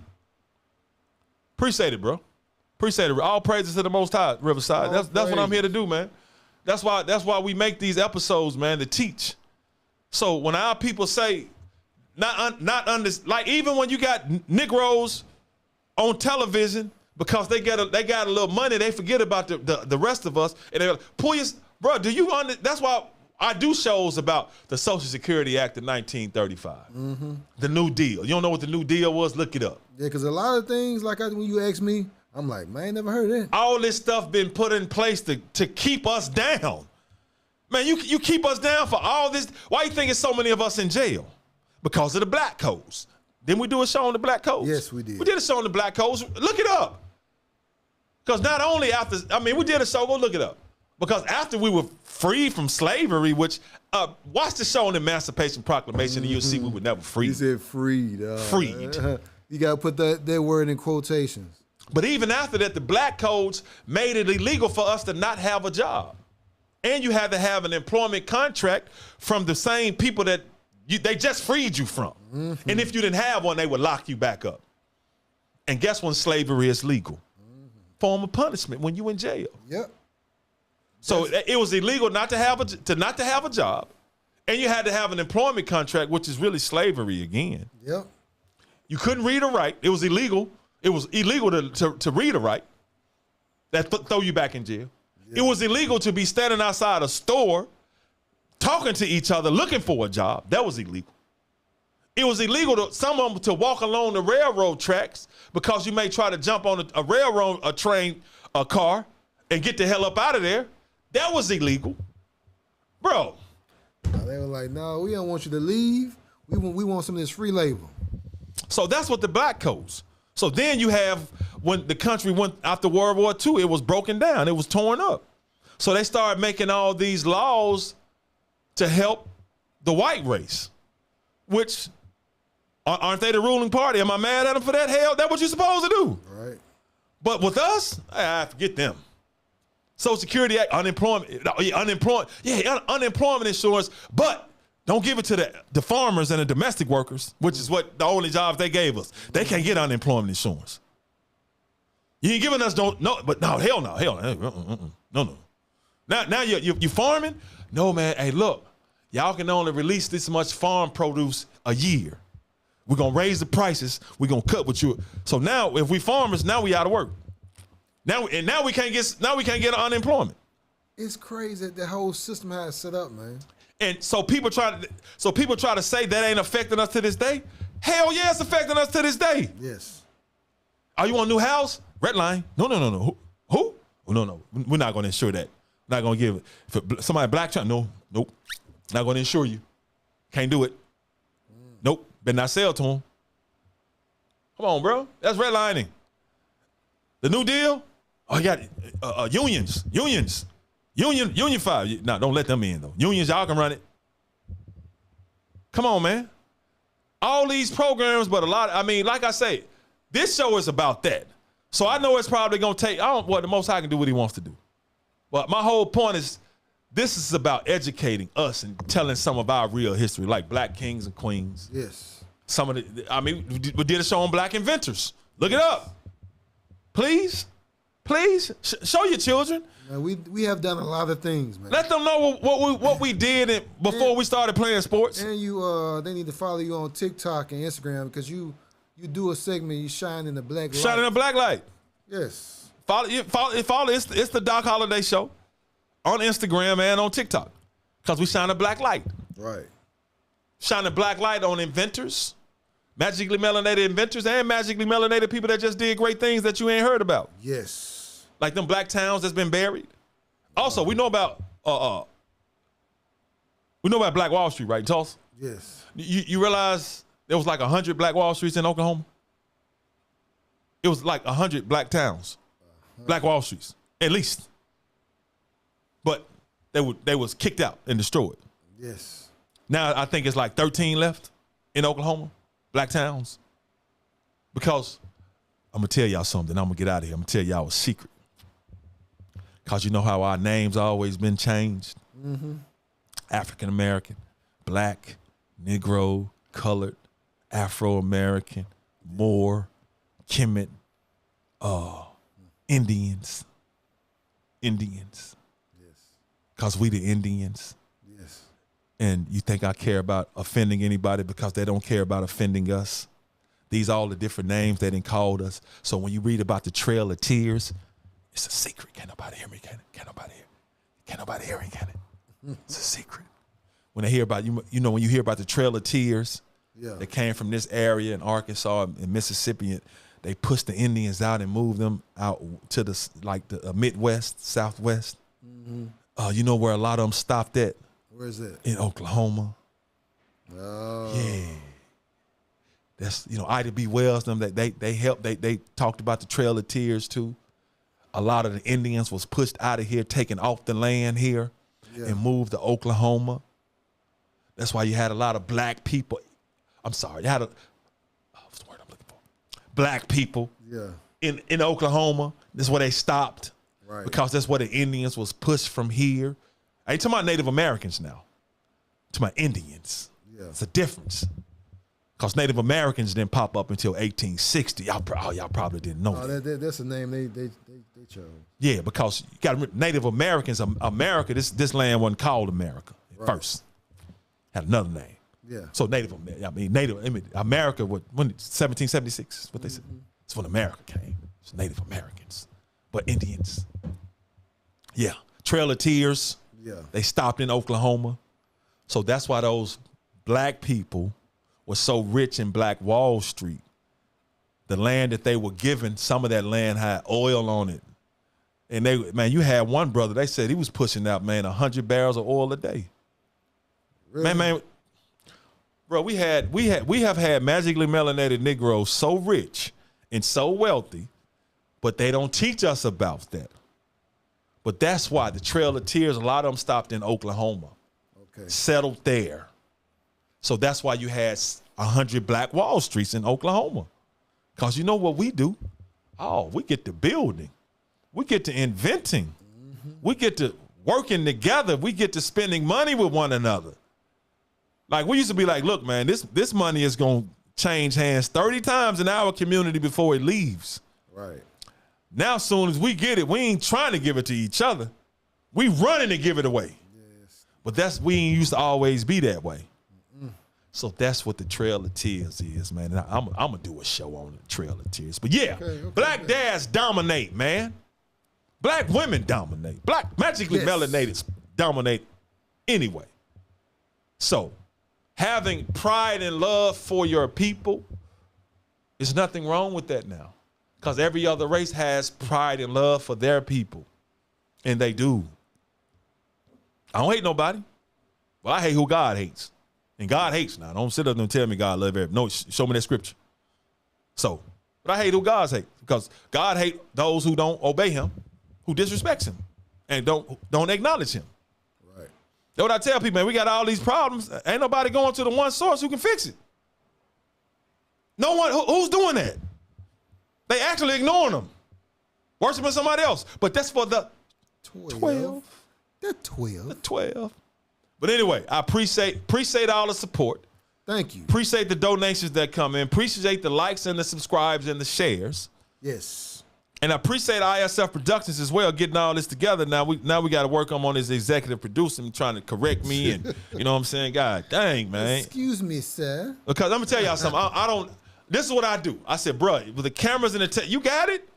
Appreciate it, bro. Appreciate it. All praises to the Most High, Riverside. That's what I'm here to do, man. That's why we make these episodes, man, to teach. So when our people say, like even when you got Negroes on television because they got a little money, they forget about the rest of us, and they're like, pull your. Bro, that's why I do shows about the Social Security Act of 1935. The New Deal. You don't know what the New Deal was? Look it up. Yeah, because a lot of things, like when you ask me, I'm like, man, I ain't never heard of that. All this stuff been put in place to keep us down. Man, you keep us down for all this. Why you think it's so many of us in jail? Because of the black codes. Didn't we do a show on the black codes? Yes, we did. We did a show on the black codes. Look it up. Because not only we did a show, go look it up. Because after we were freed from slavery, which, watch the show on the Emancipation Proclamation and you'll see we were never free. You said freed. Freed. You got to put that word in quotations. But even after that, the black codes made it illegal for us to not have a job. And you had to have an employment contract from the same people that they just freed you from. And if you didn't have one, they would lock you back up. And guess when slavery is legal? Form of punishment when you in jail. Yep. So it was illegal not to have a job, and you had to have an employment contract, which is really slavery again. Yep. You couldn't read or write. It was illegal. It was illegal to read or write. That throw you back in jail. Yep. It was illegal to be standing outside a store, talking to each other, looking for a job. That was illegal. It was illegal to walk along the railroad tracks because you may try to jump on a train, a car, and get the hell up out of there. That was illegal. Bro. They were like, no, we don't want you to leave. We want some of this free labor. So that's what the black codes. So then you have, when the country went after World War II, it was broken down. It was torn up. So they started making all these laws to help the white race, which, aren't they the ruling party? Am I mad at them for that? Hell, that's what you're supposed to do. Right. But with us, I forget them. Social Security Act, unemployment insurance, but don't give it to the farmers and the domestic workers, which is what the only jobs they gave us. They can't get unemployment insurance. You ain't giving us hell no. Now you farming? No, man. Hey, look, y'all can only release this much farm produce a year. We're gonna raise the prices. We're gonna cut what you. So now, if we farmers, now we out of work. Now we can't get unemployment. It's crazy that the whole system has set up, man. And so people try to say that ain't affecting us to this day. Hell yeah, it's affecting us to this day. Yes. Are you want a new house? Red line. No. Who? Oh, no. We're not going to insure that. Not going to give it. If somebody black child, nope. Not going to insure you. Can't do it. Nope. Better not sell to them. Come on, bro. That's redlining. The New Deal? Oh, you got unions. Union 5. No, don't let them in, though. Unions, y'all can run it. Come on, man. All these programs, but a lot, like I say, this show is about that. So I know it's probably going to take, the Most High can do what he wants to do. But my whole point is, this is about educating us and telling some of our real history, like black kings and queens. Yes. We did a show on black inventors. Look it up. Please, show your children. Man, we have done a lot of things, man. Let them know what we did before we started playing sports. And they need to follow you on TikTok and Instagram because you do a segment, you shine in the black light. Shine in the black light. Yes. Follow. It's the Doc Holliday Show on Instagram and on TikTok because we shine a black light. Right. Shine a black light on inventors, magically melanated inventors, and magically melanated people that just did great things that you ain't heard about. Yes. Like them black towns that's been buried. Also, we know about Black Wall Street, right, in Tulsa? Yes. You realize there was like 100 Black Wall Streets in Oklahoma? It was like 100 black towns, Black Wall Streets, at least. But they was kicked out and destroyed. Yes. Now I think it's like 13 left in Oklahoma, black towns. Because I'm going to tell y'all something. I'm going to get out of here. I'm going to tell y'all a secret. Because you know how our names always been changed? Mm-hmm. African-American, black, Negro, colored, Afro-American, Moor, Kemet, Indians. Yes. Because we the Indians. Yes. And you think I care about offending anybody because they don't care about offending us? These are all the different names they done called us. So when you read about the Trail of Tears, it's a secret. Can't nobody hear me, can it? Can't nobody hear? Can't nobody hear me, can it? It's a secret. When they hear about, when you hear about the Trail of Tears, they came from this area in Arkansas and Mississippi, they pushed the Indians out and moved them out to the Midwest, Southwest. Mm-hmm. You know where a lot of them stopped at? Where is that? In Oklahoma. Oh. Yeah. That's, Ida B. Wells, them, they helped, they talked about the Trail of Tears too. A lot of the Indians was pushed out of here, taken off the land here and moved to Oklahoma. That's why you had a lot of black people. I'm sorry, you had what's the word I'm looking for? Black people in Oklahoma. This is where they stopped. Right. Because that's where the Indians was pushed from here. I ain't talking about Native Americans now. I'm talking about Indians. Yeah. It's a difference. Because Native Americans didn't pop up until 1860. Y'all probably didn't know that. That's a name they chose. Yeah, because you got to remember, Native Americans, America, this land wasn't called America at first. Had another name. Yeah. So Native America, when 1776, what they said. It's when America came. It's Native Americans. But Indians. Yeah. Trail of Tears. Yeah. They stopped in Oklahoma. So that's why those black people were so rich in Black Wall Street. The land that they were given, some of that land had oil on it. And you had one brother, they said he was pushing out, 100 barrels of oil a day. Really? Man, bro, we have had magically melanated Negroes so rich and so wealthy, but they don't teach us about that. But that's why the Trail of Tears, a lot of them stopped in Oklahoma, settled there. So that's why you had 100 Black Wall Streets in Oklahoma. Because you know what we do? Oh, we get to building. We get to inventing. Mm-hmm. We get to working together. We get to spending money with one another. Like we used to be like, look, man, this money is going to change hands 30 times in our community before it leaves. Right. Now, as soon as we get it, we ain't trying to give it to each other. We running to give it away. Yes. But we ain't used to always be that way. Mm-mm. So that's what the Trail of Tears is, man. And I'm going to do a show on the Trail of Tears. But yeah, black dads dominate, man. Black women dominate. Black magically melanated dominate anyway. So having pride and love for your people, there's nothing wrong with that now. Because every other race has pride and love for their people. And they do. I don't hate nobody. But I hate who God hates. And God hates. Now, don't sit up and tell me God love everybody. No, show me that scripture. So, but I hate who God hates, because God hates those who don't obey him, who disrespects him, and don't acknowledge him. Right. That's what I tell people, man. We got all these problems. Ain't nobody going to the one source who can fix it. No one. Who's doing that? They actually ignoring them, worshiping somebody else. But that's for the 12. The 12. The 12. But anyway, I appreciate all the support. Thank you. Appreciate the donations that come in. Appreciate the likes and the subscribes and the shares. Yes. And I appreciate ISF Productions as well, getting all this together. Now we got to work on this executive producing, trying to correct me, and you know what I'm saying? God dang, man. Excuse me, sir. Because I'm gonna tell y'all something. I don't. This is what I do. I said, bro, with the cameras and the you got it?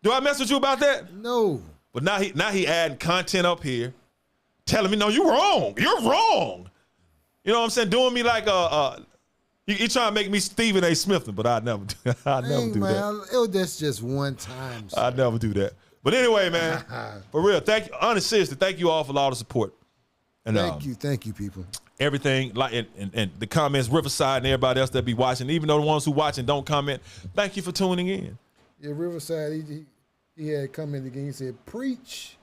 Do I mess with you about that? No. But now he adding content up here, telling me, no, you're wrong. You're wrong. You know what I'm saying? Doing me like he trying to make me Stephen A. Smith, but I never do that. It was just one time. I never do that. But anyway, man, for real, thank you. Honestly, seriously, thank you all for all the support. And thank you, people. Everything like and the comments, Riverside and everybody else that be watching, even though the ones who watching don't comment, thank you for tuning in. Yeah, Riverside, he had commented again. He said, "Preach."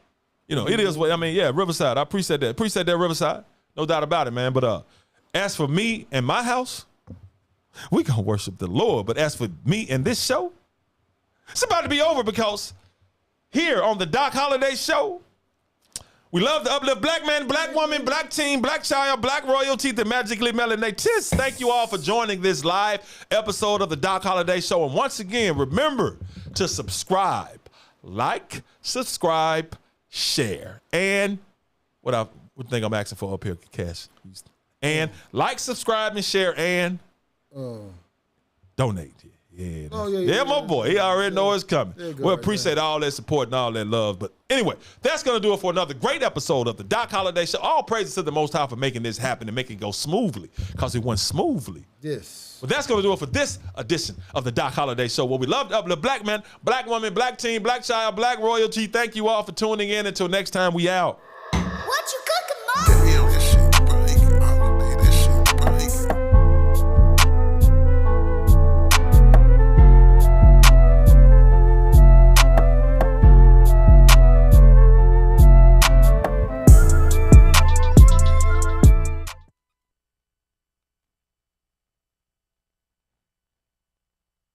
You know, it is what I mean. Yeah, Riverside. I appreciate that. Appreciate that, Riverside. No doubt about it, man. But as for me and my house, we gonna worship the Lord. But as for me and this show, it's about to be over, because here on the Doc Holliday Show, we love to uplift black man, black woman, black teen, black child, black royalty, the magically melanated. Thank you all for joining this live episode of the Doc Holliday Show. And once again, remember to subscribe, like, subscribe, share, and what think I'm asking for up here, Cash. And like, subscribe, and share, and donate. Yeah, my boy. He already know it's coming. We appreciate all that support and all that love. But anyway, that's going to do it for another great episode of the Doc Holliday Show. All praises to the Most High for making this happen and making it go smoothly, because it went smoothly. Yes. But that's going to do it for this edition of the Doc Holliday Show, where we love to uplift black man, black woman, black teen, black child, black royalty. Thank you all for tuning in. Until next time, we out. What you